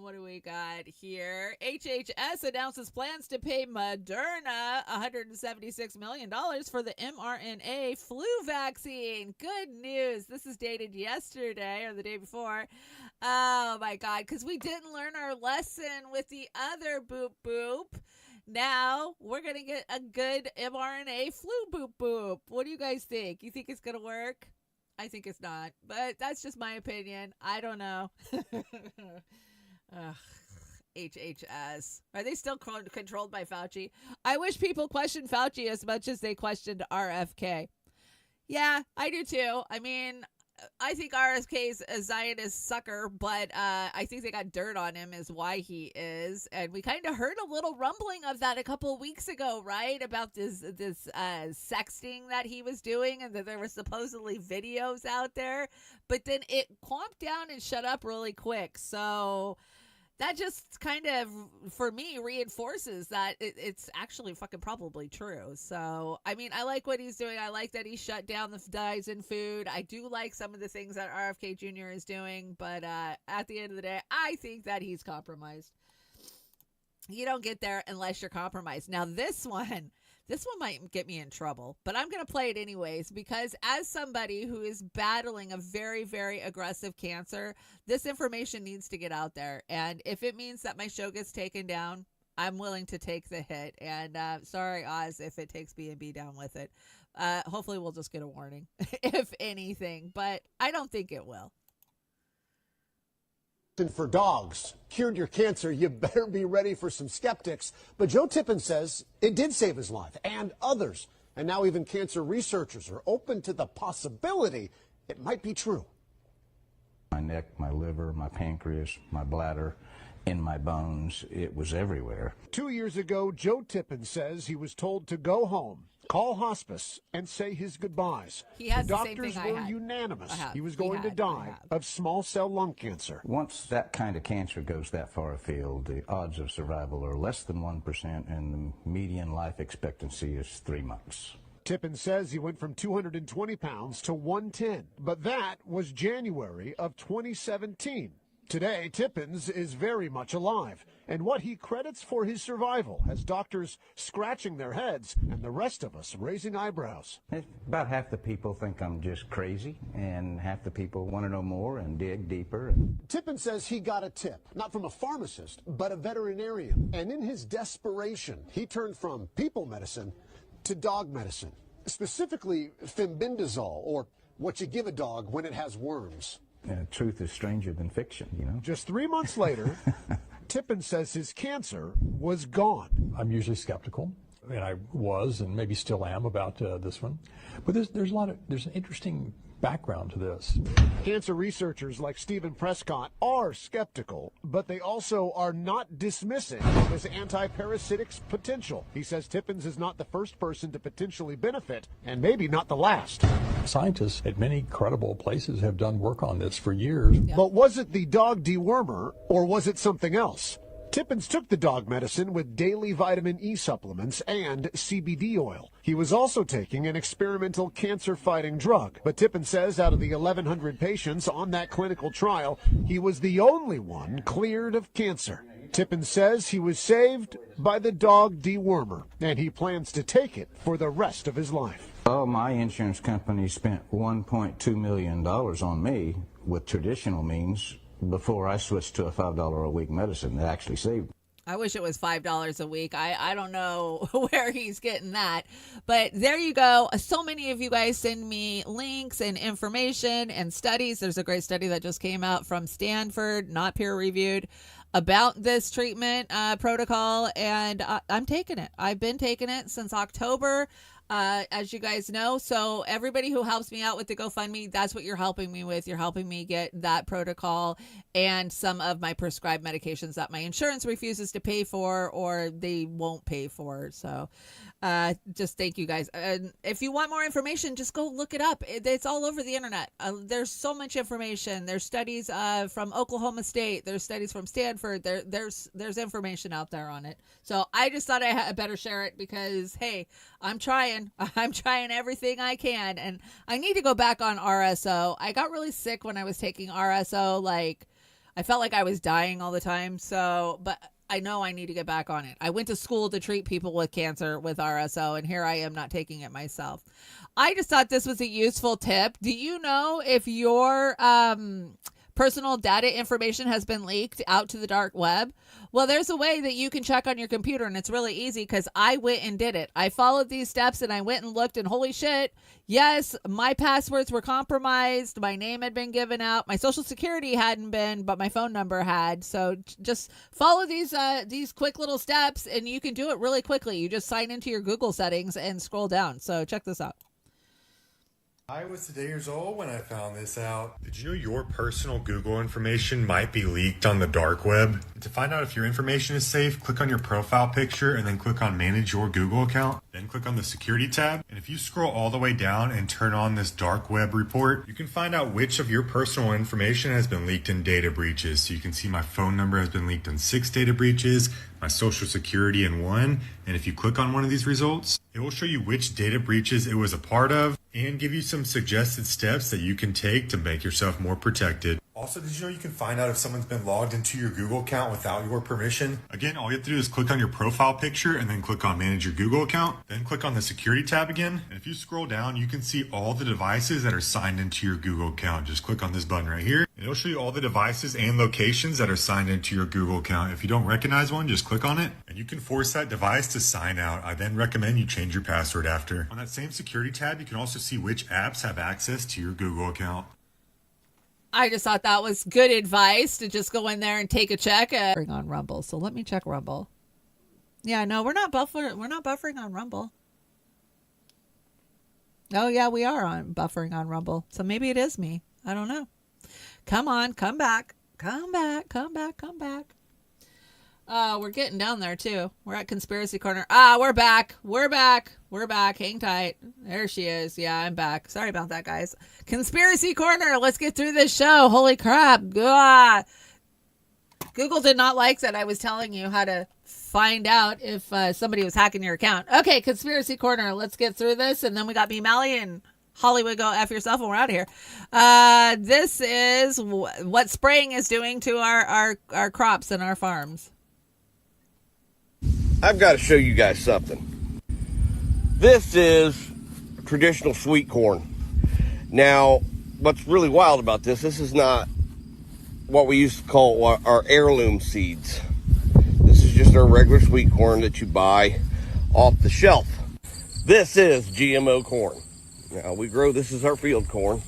What do we got here? HHS announces plans to pay Moderna $176 million for the mRNA flu vaccine. Good news. This is dated yesterday or the day before. Oh my God, because we didn't learn our lesson with the other boop boop. Now we're going to get a good mRNA flu boop boop. What do you guys think? You think it's going to work? I think it's not, but that's just my opinion. I don't know. HHS. Are they still controlled by Fauci? I wish people questioned Fauci as much as they questioned RFK. Yeah, I do too. I mean, I think RFK's a Zionist sucker, but I think they got dirt on him is why he is. And we kind of heard a little rumbling of that a couple of weeks ago, right? About this sexting that he was doing and that there were supposedly videos out there. But then it calmed down and shut up really quick. So that just kind of, for me, reinforces that it's actually fucking probably true. So, I mean, I like what he's doing. I like that he shut down the dyes in food. I do like some of the things that RFK Jr. is doing. But at the end of the day, I think that he's compromised. You don't get there unless you're compromised. Now, this one might get me in trouble, but I'm going to play it anyways because as somebody who is battling a very, very aggressive cancer, this information needs to get out there. And if it means that my show gets taken down, I'm willing to take the hit. And sorry, Oz, if it takes B&B down with it. Hopefully we'll just get a warning, if anything, but I don't think it will. For dogs cured your cancer, you better be ready for some skeptics. But Joe Tippin says it did save his life and others. And now even cancer researchers are open to the possibility it might be true. My neck, my liver, my pancreas, my bladder, in my bones, it was everywhere. 2 years ago, Joe Tippin says he was told to go home, call hospice, and say his goodbyes. He has the the same doctors thing I were had. unanimous. I have. He was He going to had. die of small cell lung cancer. Once that kind of cancer goes that far afield, the odds of survival are less than 1%, and the median life expectancy is 3 months. Tippin says he went from 220 pounds to 110, but that was January of 2017. Today, Tippins is very much alive, and what he credits for his survival has doctors scratching their heads and the rest of us raising eyebrows. About half the people think I'm just crazy, and half the people want to know more and dig deeper. Tippin says he got a tip, not from a pharmacist, but a veterinarian. And in his desperation, he turned from people medicine to dog medicine, specifically fembendazole, or what you give a dog when it has worms. Truth is stranger than fiction, you know. Just 3 months later, Tippin says his cancer was gone. I'm usually skeptical, and I was, and maybe still am, about this one. But there's an interesting background to this. Cancer researchers like Stephen Prescott are skeptical, but they also are not dismissing this anti-parasitic's potential. He says Tippins is not the first person to potentially benefit, and maybe not the last. Scientists at many credible places have done work on this for years. But was it the dog dewormer, or was it something else? Tippins took the dog medicine with daily vitamin E supplements and CBD oil. He was also taking an experimental cancer-fighting drug. But Tippins says out of the 1,100 patients on that clinical trial, he was the only one cleared of cancer. Tippins says he was saved by the dog dewormer, and he plans to take it for the rest of his life. Oh, my insurance company spent $1.2 million on me with traditional means before I switched to a $5 a week medicine that actually saved. I wish it was $5 a week. I don't know where he's getting that. But there you go. So many of you guys send me links and information and studies. There's a great study that just came out from Stanford, not peer reviewed, about this treatment protocol. And I'm taking it. I've been taking it since October. As you guys know. So everybody who helps me out with the GoFundMe, that's what you're helping me with. You're helping me get that protocol and some of my prescribed medications that my insurance refuses to pay for or they won't pay for. So just thank you guys. If you want more information, just go look it up. It's all over the internet. There's so much information. There's studies from Oklahoma State. There's studies from Stanford. There's information out there on it. So I just thought I better share it because, hey, I'm trying everything I can. And I need to go back on RSO. I got really sick when I was taking RSO. Like, I felt like I was dying all the time. So, but I know I need to get back on it. I went to school to treat people with cancer with RSO, and here I am not taking it myself. I just thought this was a useful tip. Do you know if your personal data information has been leaked out to the dark web? Well, there's a way that you can check on your computer, and it's really easy because I went and did it. I followed these steps, and I went and looked, and holy shit, yes, my passwords were compromised. My name had been given out. My social security hadn't been, but my phone number had. So just follow these quick little steps, and you can do it really quickly. You just sign into your Google settings and scroll down. So check this out. I was today years old when I found this out. Did you know your personal Google information might be leaked on the dark web? To find out if your information is safe, click on your profile picture and then click on Manage Your Google Account. Then click on the Security tab. And if you scroll all the way down and turn on this dark web report, you can find out which of your personal information has been leaked in data breaches. So you can see my phone number has been leaked in 6 data breaches, my social security in 1. And if you click on one of these results, it will show you which data breaches it was a part of and give you some suggested steps that you can take to make yourself more protected. Also, did you know you can find out if someone's been logged into your Google account without your permission? Again, all you have to do is click on your profile picture and then click on Manage Your Google Account. Then click on the Security tab again. And if you scroll down, you can see all the devices that are signed into your Google account. Just click on this button right here. And it'll show you all the devices and locations that are signed into your Google account. If you don't recognize one, just click on it. And you can force that device to sign out. I then recommend you change your password after. On that same Security tab, you can also see which apps have access to your Google account. I just thought that was good advice to just go in there and take a check on Rumble. So let me check Rumble. Yeah, no, we're not buffering on Rumble. Oh yeah, we are buffering on Rumble. So maybe it is me. I don't know. Come on, come back. Come back. We're getting down there too. We're at Conspiracy Corner. We're back. Hang tight. There she is. Yeah, I'm back. Sorry about that, guys. Conspiracy Corner. Let's get through this show. Holy crap. Google did not like that I was telling you how to find out if somebody was hacking your account. Okay, Conspiracy Corner. Let's get through this. And then we got me, Mally, and Hollywood. Go F yourself and we're out of here. This is what spraying is doing to our crops and our farms. I've got to show you guys something. This is traditional sweet corn. Now, what's really wild about this is not what we used to call our heirloom seeds. This is just our regular sweet corn that you buy off the shelf. This is GMO corn. Now, we grow this as our field corn.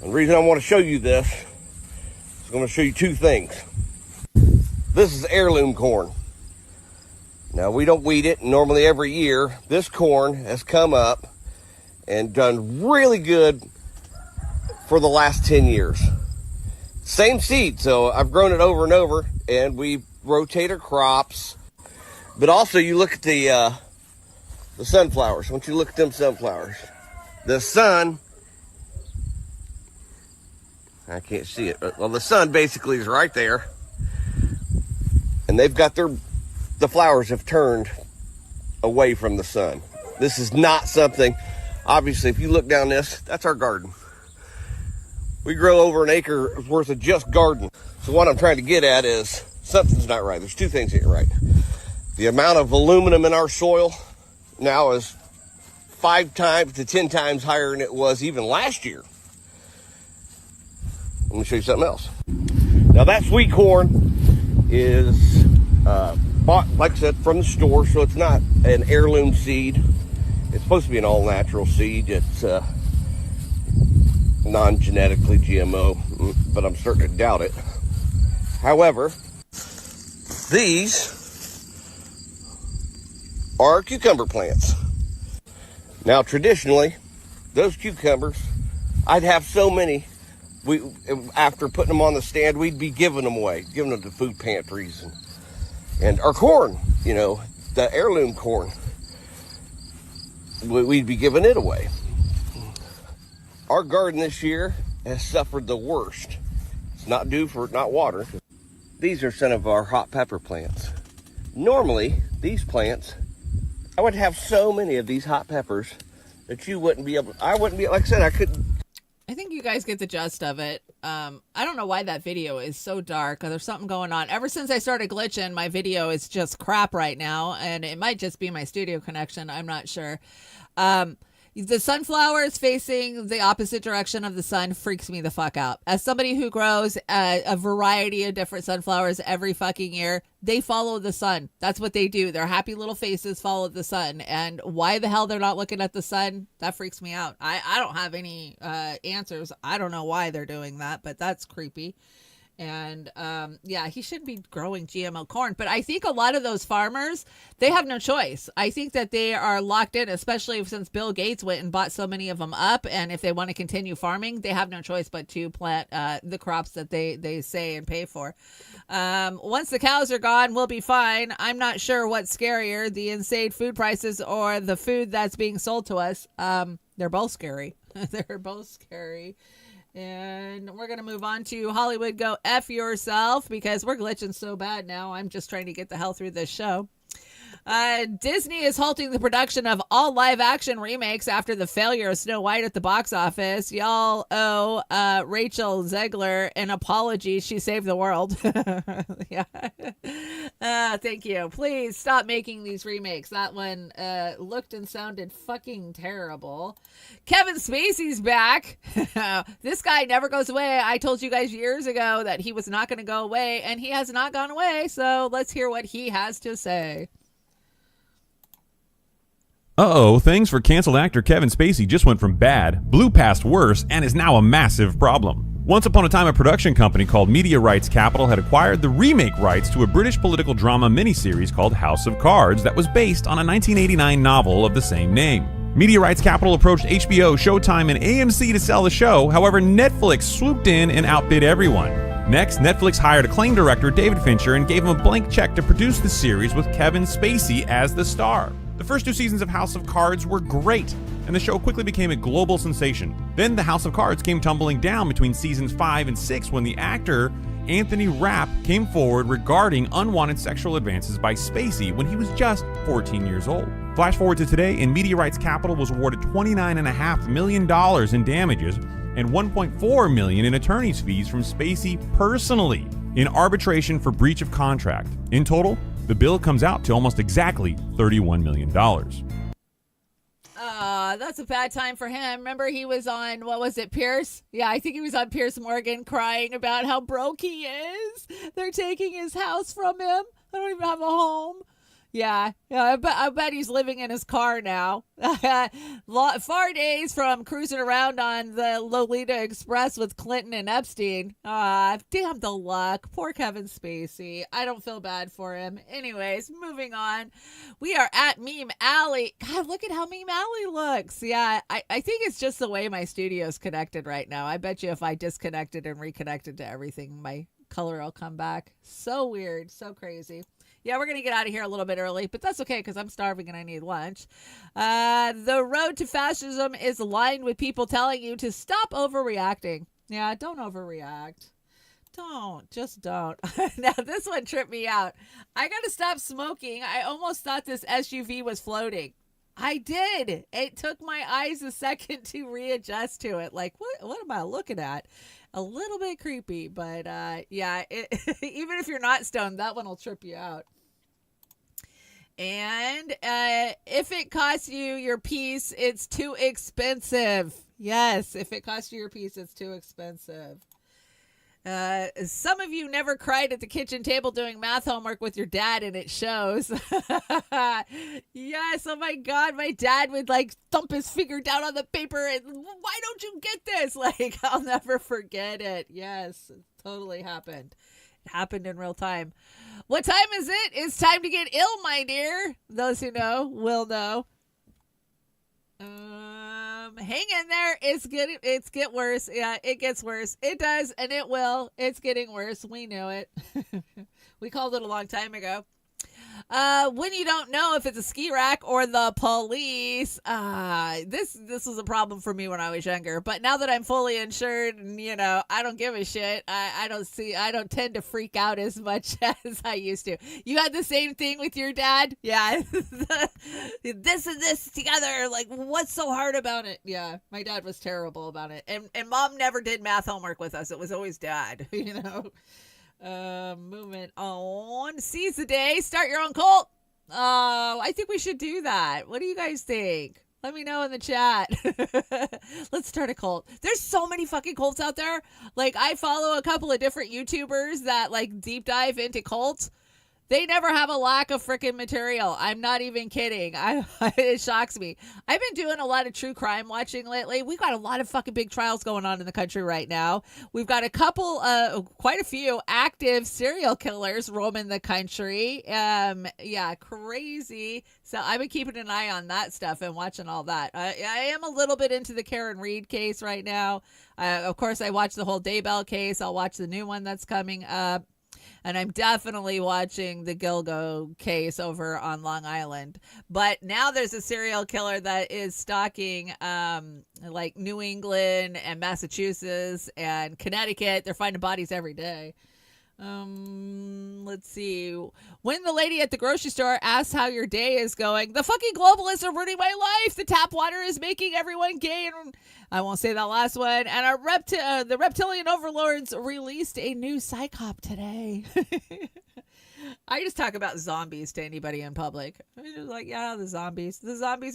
And the reason I want to show you this is I'm going to show you two things. This is heirloom corn. Now, we don't weed it. Normally every year, this corn has come up and done really good for the last 10 years. Same seed, so I've grown it over and over, and we rotate our crops. But also, you look at the sunflowers. Once you look at them sunflowers, the sun, I can't see it, but, well, the sun basically is right there, and they've got the flowers have turned away from the sun. This is not something, obviously, if you look down this, that's our garden. We grow over an acre worth of just garden. So what I'm trying to get at is something's not right. There's two things that ain't right. The amount of aluminum in our soil now is 5 times to 10 times higher than it was even last year. Let me show you something else. Now that sweet corn is Bought, like I said, from the store, so it's not an heirloom seed. It's supposed to be an all-natural seed. It's non-genetically GMO, but I'm starting to doubt it. However, these are cucumber plants. Now, traditionally, those cucumbers, I'd have so many. After putting them on the stand, we'd be giving them away, giving them to food pantries and our corn, the heirloom corn. We'd be giving it away. Our garden this year has suffered the worst. It's not due for not water. These are some of our hot pepper plants. Normally, these plants, I would have so many of these hot peppers that I wouldn't be, like I said, I couldn't. I think you guys get the gist of it. I don't know why that video is so dark. There's something going on. Ever since I started glitching, my video is just crap right now, and it might just be my studio connection. I'm not sure. The sunflower is facing the opposite direction of the sun freaks me the fuck out. As somebody who grows a variety of different sunflowers every fucking year, they follow the sun. That's what they do. Their happy little faces follow the sun. And why the hell they're not looking at the sun, that freaks me out. I don't have any answers. I don't know why they're doing that, but that's creepy. And yeah, he shouldn't be growing GMO corn. But I think a lot of those farmers, they have no choice. I think that they are locked in, especially since Bill Gates went and bought so many of them up. And if they want to continue farming, they have no choice but to plant the crops that they say and pay for. Once the cows are gone, we'll be fine. I'm not sure what's scarier, the insane food prices or the food that's being sold to us. They're both scary. They're both scary. And we're going to move on to Hollywood Go F Yourself because we're glitching so bad now. I'm just trying to get the hell through this show. Disney is halting the production of all live-action remakes after the failure of Snow White at the box office. Y'all owe Rachel Zegler an apology. She saved the world. Yeah. Thank you. Please stop making these remakes. That one looked and sounded fucking terrible. Kevin Spacey's back. This guy never goes away. I told you guys years ago that he was not going to go away, and he has not gone away. So let's hear what he has to say. Uh-oh, things for canceled actor Kevin Spacey just went from bad, blew past worse, and is now a massive problem. Once upon a time, a production company called Media Rights Capital had acquired the remake rights to a British political drama miniseries called House of Cards that was based on a 1989 novel of the same name. Media Rights Capital approached HBO, Showtime, and AMC to sell the show. However, Netflix swooped in and outbid everyone. Next, Netflix hired acclaimed director David Fincher and gave him a blank check to produce the series with Kevin Spacey as the star. The first 2 seasons of House of Cards were great, and the show quickly became a global sensation. Then the House of Cards came tumbling down between seasons 5 and 6 when the actor Anthony Rapp came forward regarding unwanted sexual advances by Spacey when he was just 14 years old. Flash forward to today, and Media Rights Capital was awarded $29.5 million in damages and $1.4 million in attorney's fees from Spacey personally in arbitration for breach of contract. In total, the bill comes out to almost exactly $31 million. That's a bad time for him. Remember he was on, what was it, Pierce? Yeah, I think he was on Pierce Morgan crying about how broke he is. They're taking his house from him. I don't even have a home. Yeah, I bet he's living in his car now. Far days from cruising around on the Lolita Express with Clinton and Epstein. Damn the luck. Poor Kevin Spacey. I don't feel bad for him. Anyways, moving on. We are at Meme Alley. God, look at how Meme Alley looks. Yeah, I think it's just the way my studio's connected right now. I bet you if I disconnected and reconnected to everything, my color will come back. So weird. So crazy. Yeah, we're going to get out of here a little bit early, but that's okay because I'm starving and I need lunch. The road to fascism is lined with people telling you to stop overreacting. Yeah, don't overreact. Just don't. Now, this one tripped me out. I got to stop smoking. I almost thought this SUV was floating. I did. It took my eyes a second to readjust to it. Like, what am I looking at? A little bit creepy, but yeah, even if you're not stoned, that one will trip you out. And if it costs you your peace, it's too expensive. Yes, if it costs you your peace, it's too expensive. Some of you never cried at the kitchen table doing math homework with your dad, and it shows. Yes, oh my God, my dad would like thump his finger down on the paper and, why don't you get this? Like, I'll never forget it. Yes, it totally happened. It happened in real time. What time is it? It's time to get ill, my dear. Those who know will know. Hang in there. It's get worse. Yeah, it gets worse. It does, and it will. It's getting worse. We knew it. We called it a long time ago. When you don't know if it's a ski rack or the police, this was a problem for me when I was younger. But now that I'm fully insured, and I don't give a shit. I don't tend to freak out as much as I used to. You had the same thing with your dad? Yeah. This and this together. Like, what's so hard about it? Yeah, my dad was terrible about it. And mom never did math homework with us. It was always dad, Moving on. Seize the day. Start your own cult. I think we should do that. What do you guys think? Let me know in the chat. Let's start a cult. There's so many fucking cults out there. Like, I follow a couple of different YouTubers that like deep dive into cults. They never have a lack of freaking material. I'm not even kidding. It shocks me. I've been doing a lot of true crime watching lately. We've got a lot of fucking big trials going on in the country right now. We've got a couple, quite a few active serial killers roaming the country. Yeah, crazy. So I've been keeping an eye on that stuff and watching all that. I am a little bit into the Karen Reed case right now. Of course, I watched the whole Daybell case. I'll watch the new one that's coming up. And I'm definitely watching the Gilgo case over on Long Island. But now there's a serial killer that is stalking like New England and Massachusetts and Connecticut. They're finding bodies every day. Let's see. When the lady at the grocery store asks how your day is going, the fucking globalists are ruining my life. The tap water is making everyone gay. And I won't say that last one. And the reptilian overlords released a new psychop today. I just talk about zombies to anybody in public. I'm just like, yeah, the zombies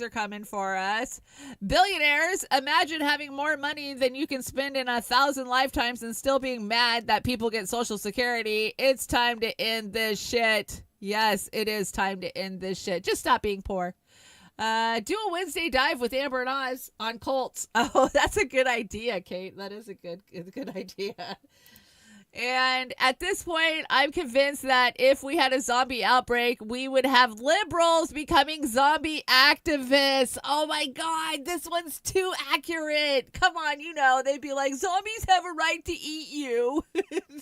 are coming for us. Billionaires, imagine having more money than you can spend in 1,000 lifetimes and still being mad that people get Social Security. It's time to end this shit. Yes, it is time to end this shit. Just stop being poor. Do a Wednesday dive with Amber and Oz on cults. Oh, that's a good idea, Kate. That is a good idea. And at this point, I'm convinced that if we had a zombie outbreak, we would have liberals becoming zombie activists. Oh my God, this one's too accurate. Come on, they'd be like, zombies have a right to eat you.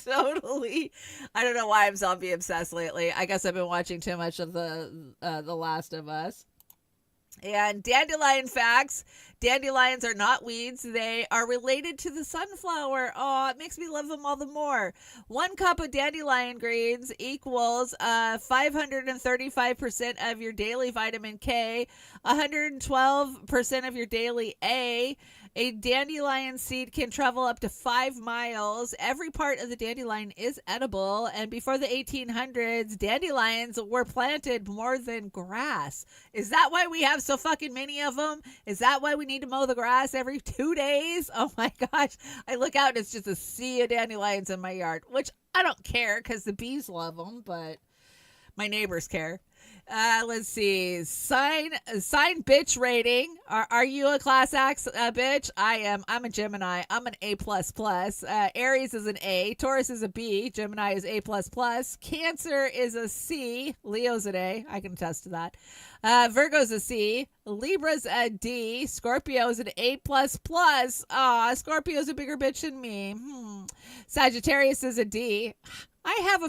Totally. I don't know why I'm zombie obsessed lately. I guess I've been watching too much of The Last of Us. And dandelion facts. Dandelions are not weeds. They are related to the sunflower. Oh, it makes me love them all the more. 1 cup of dandelion greens equals 535% of your daily vitamin K, 112% of your daily A. A dandelion seed can travel up to 5 miles. Every part of the dandelion is edible. And before the 1800s, dandelions were planted more than grass. Is that why we have so fucking many of them? Is that why we need to mow the grass every 2 days? Oh my gosh. I look out and it's just a sea of dandelions in my yard, which I don't care because the bees love them, but my neighbors care. Let's see. Sign bitch rating. Are you a class X bitch? I am. I'm a Gemini. I'm an A++. Aries is an A. Taurus is a B. Gemini is A++. Cancer is a C. Leo's an A. I can attest to that. Virgo's a C. Libra's a D. Scorpio's an A++. Scorpio's a bigger bitch than me. Sagittarius is a D. I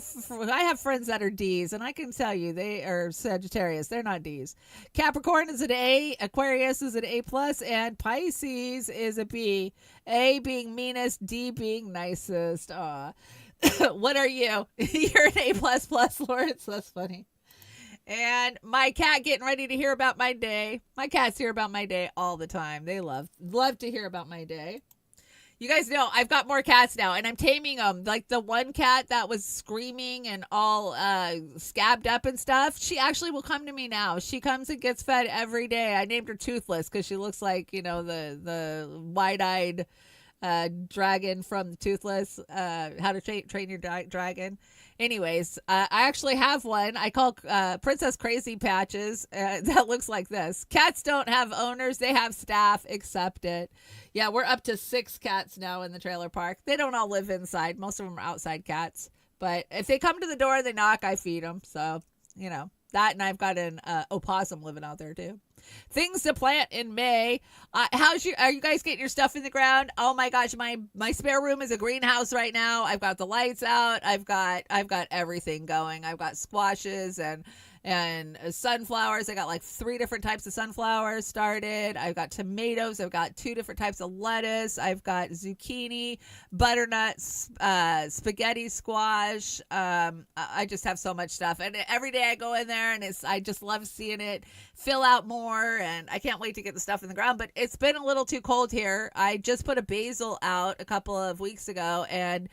have friends that are D's, and I can tell you they are Sagittarius. They're not D's. Capricorn is an A, Aquarius is an A+, and Pisces is a B. A being meanest, D being nicest. What are you? You're an A++, Lawrence. That's funny. And my cat getting ready to hear about my day. My cats hear about my day all the time. They love to hear about my day. You guys know I've got more cats now, and I'm taming them. Like the one cat that was screaming and all scabbed up and stuff, she actually will come to me now. She comes and gets fed every day. I named her Toothless because she looks like, the wide-eyed Dragon from the Toothless, How to Train Your Dragon. Anyways, I actually have one. I call Princess Crazy Patches. That looks like this. Cats don't have owners. They have staff. Accept it. Yeah, we're up to 6 cats now in the trailer park. They don't all live inside. Most of them are outside cats. But if they come to the door, they knock, I feed them. So, you know, that, and I've got an opossum living out there too. Things to plant in May. Are you guys getting your stuff in the ground? Oh my gosh, my spare room is a greenhouse right now. I've got the lights out. I've got everything going. I've got squashes and sunflowers. I got like 3 different types of sunflowers started. I've got tomatoes. I've got 2 different types of lettuce. I've got zucchini, butternut, spaghetti squash. I just have so much stuff. And every day I go in there and I just love seeing it fill out more. And I can't wait to get the stuff in the ground. But it's been a little too cold here. I just put a basil out a couple of weeks ago, and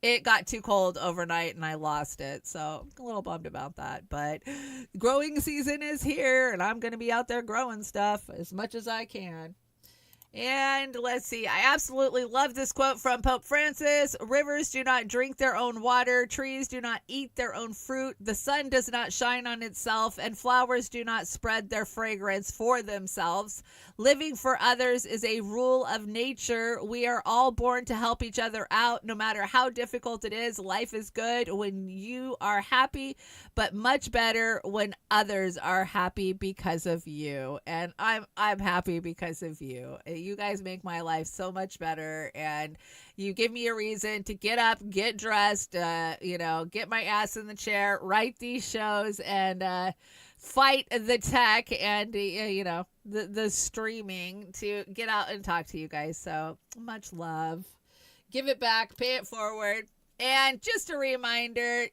it got too cold overnight and I lost it. So I'm a little bummed about that. But growing season is here, and I'm going to be out there growing stuff as much as I can. And let's see. I absolutely love this quote from Pope Francis. Rivers do not drink their own water. Trees do not eat their own fruit. The sun does not shine on itself, and flowers do not spread their fragrance for themselves. Living for others is a rule of nature. We are all born to help each other out, no matter how difficult it is. Life is good when you are happy, but much better when others are happy because of you. And I'm happy because of you. You guys make my life so much better, and you give me a reason to get up, get dressed, get my ass in the chair, write these shows, and fight the tech and the streaming to get out and talk to you guys. So much love. Give it back, pay it forward. And just a reminder,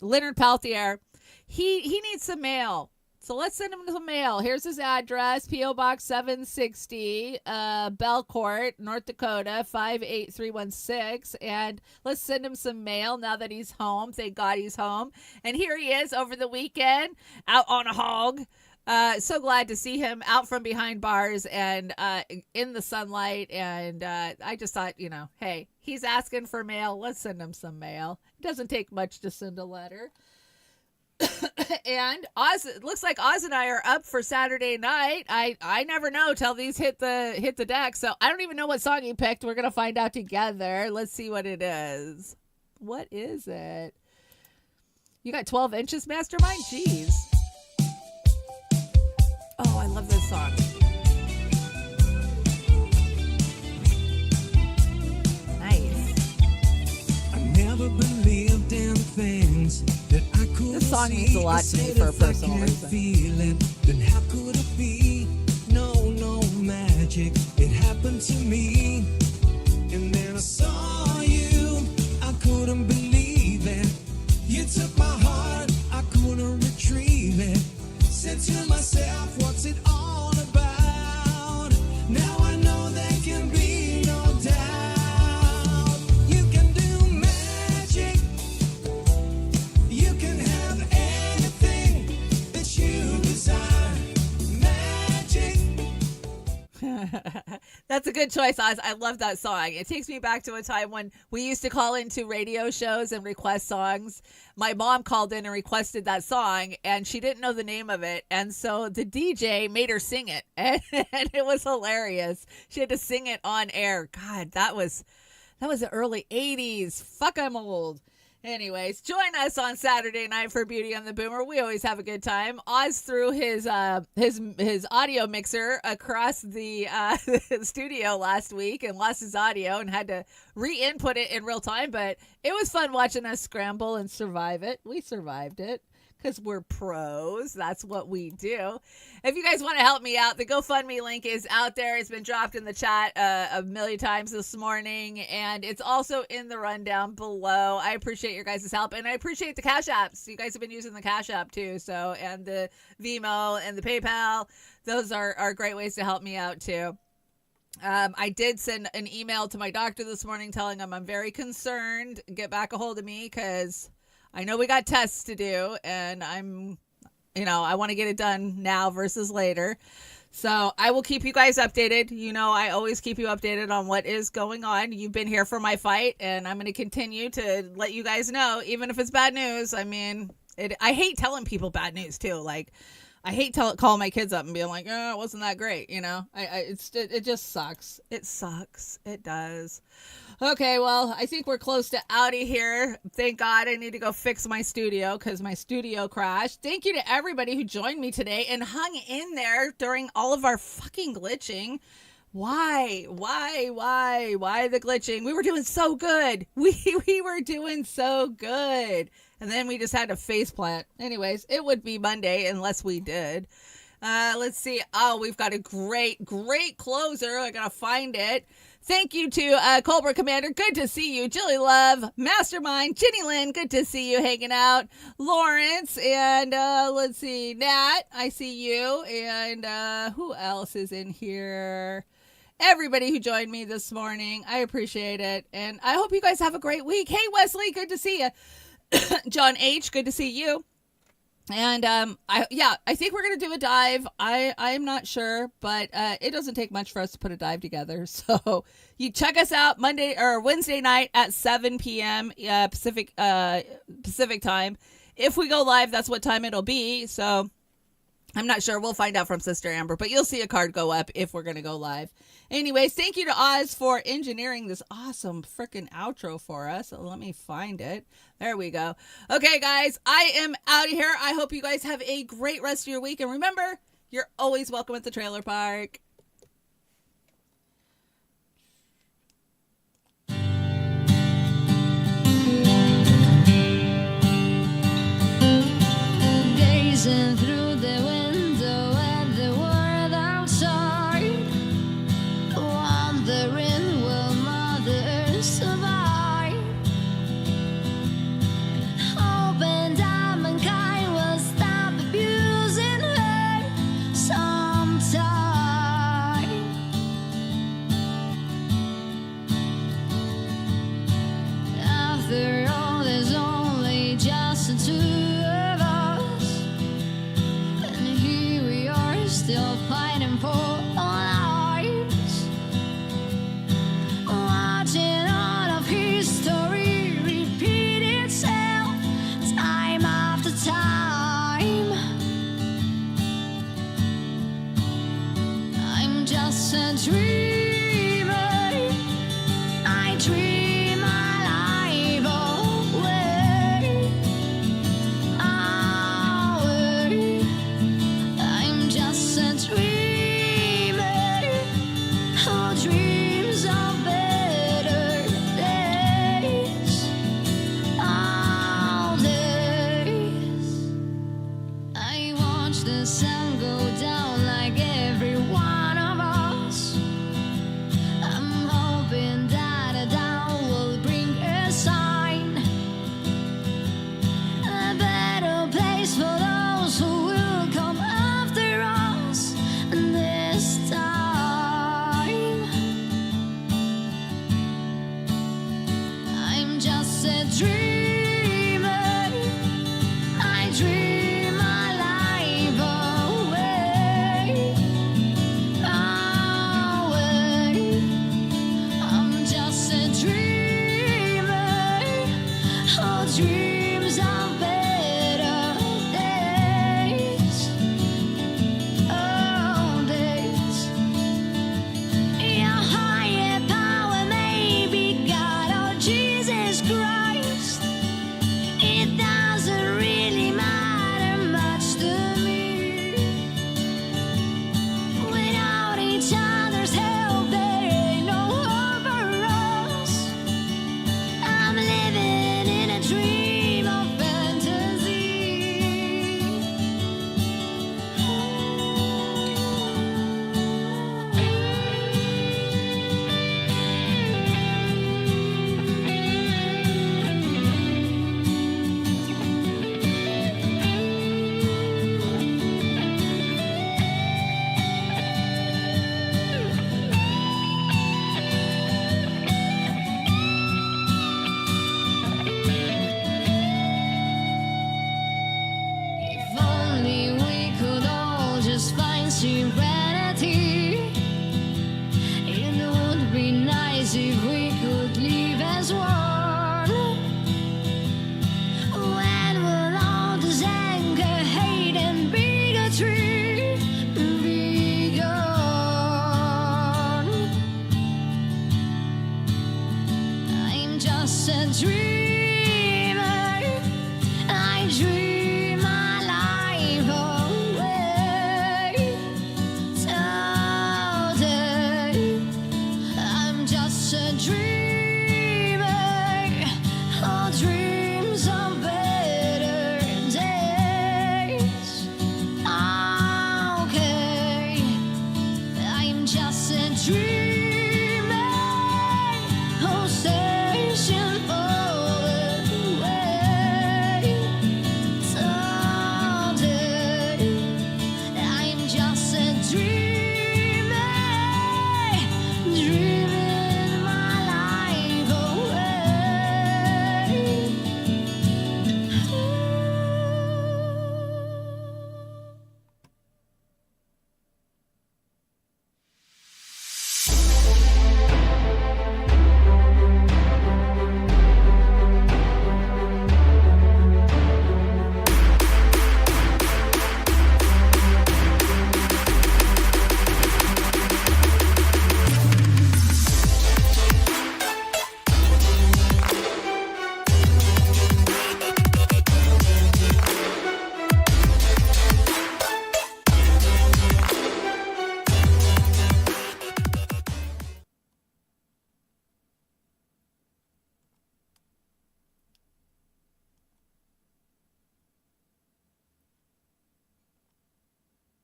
Leonard Peltier, he needs some mail. So let's send him some mail. Here's his address, P.O. Box 760, Belcourt, North Dakota, 58316. And let's send him some mail now that he's home. Thank God he's home. And here he is over the weekend, out on a hog. So glad to see him out from behind bars and in the sunlight. And I just thought, hey, he's asking for mail. Let's send him some mail. It doesn't take much to send a letter. And Oz, it looks like Oz and I are up for Saturday night. I never know till these hit the deck, so I don't even know what song he picked. We're gonna find out together. Let's see what it is. What is it? You got 12 inches, Mastermind? Jeez. Oh, I love this song. Nice. I never believed in things that I could. This song means a lot to me for a personal reason. Then how could it be? No magic. It happened to me. And then I saw you. I couldn't believe it. You took my heart. I couldn't retrieve it. Said to myself, what's it all about? Now I know there can be no doubt. You can do magic. You can have anything that you desire. Magic. That's a good choice, Oz. I love that song. It takes me back to a time when we used to call into radio shows and request songs. My mom called in and requested that song, and she didn't know the name of it. And so the DJ made her sing it, and it was hilarious. She had to sing it on air. God, that was the early 80s. Fuck, I'm old. Anyways, join us on Saturday night for Beauty on the Boomer. We always have a good time. Oz threw his audio mixer across the studio last week and lost his audio and had to re-input it in real time. But it was fun watching us scramble and survive it. We survived it because we're pros. That's what we do. If you guys want to help me out, the GoFundMe link is out there. It's been dropped in the chat a million times this morning, and it's also in the rundown below. I appreciate your guys' help, and I appreciate the Cash Apps. You guys have been using the Cash App too, and the Venmo and the PayPal. Those are great ways to help me out too. I did send an email to my doctor this morning telling him I'm very concerned. Get back a hold of me because I know we got tests to do, and I want to get it done now versus later. So I will keep you guys updated. You know, I always keep you updated on what is going on. You've been here for my fight, and I'm going to continue to let you guys know, even if it's bad news. I mean, I hate telling people bad news too. Like, I hate calling my kids up and being like, "Oh, it wasn't that great," you know. It just sucks. It sucks. It does. Okay, well, I think we're close to outie here. Thank God. I need to go fix my studio because my studio crashed. Thank you to everybody who joined me today and hung in there during all of our fucking glitching. Why the glitching? We were doing so good. We were doing so good. And then we just had to faceplant. Anyways, it would be Monday unless we did. Let's see. Oh, we've got a great closer. I gotta find it. Thank you to Cobra Commander. Good to see you. Jilly Love, Mastermind, Ginny Lynn. Good to see you hanging out. Lawrence, and let's see. Nat, I see you. And who else is in here? Everybody who joined me this morning. I appreciate it. And I hope you guys have a great week. Hey, Wesley, good to see you. John H., good to see you. And I think we're gonna do a dive. I'm not sure, but it doesn't take much for us to put a dive together. So you check us out Monday or Wednesday night at 7 p.m. Pacific time. If we go live, that's what time it'll be. So I'm not sure. We'll find out from Sister Amber, but you'll see a card go up if we're gonna go live. Anyways, thank you to Oz for engineering this awesome freaking outro for us. So let me find it. There we go. Okay, guys, I am out of here. I hope you guys have a great rest of your week. And remember, you're always welcome at the trailer park. Gazing through the window at the world outside, wondering will Mother survive, hoping that mankind will stop abusing her sometime. After all, there's only just the two of us, and here we are still fighting for our lives, watching all of history repeat itself time after time. I'm just a dreamer. I dream my life away. I'm just a dreamer who dreams of better days. All days I watch the sun go down.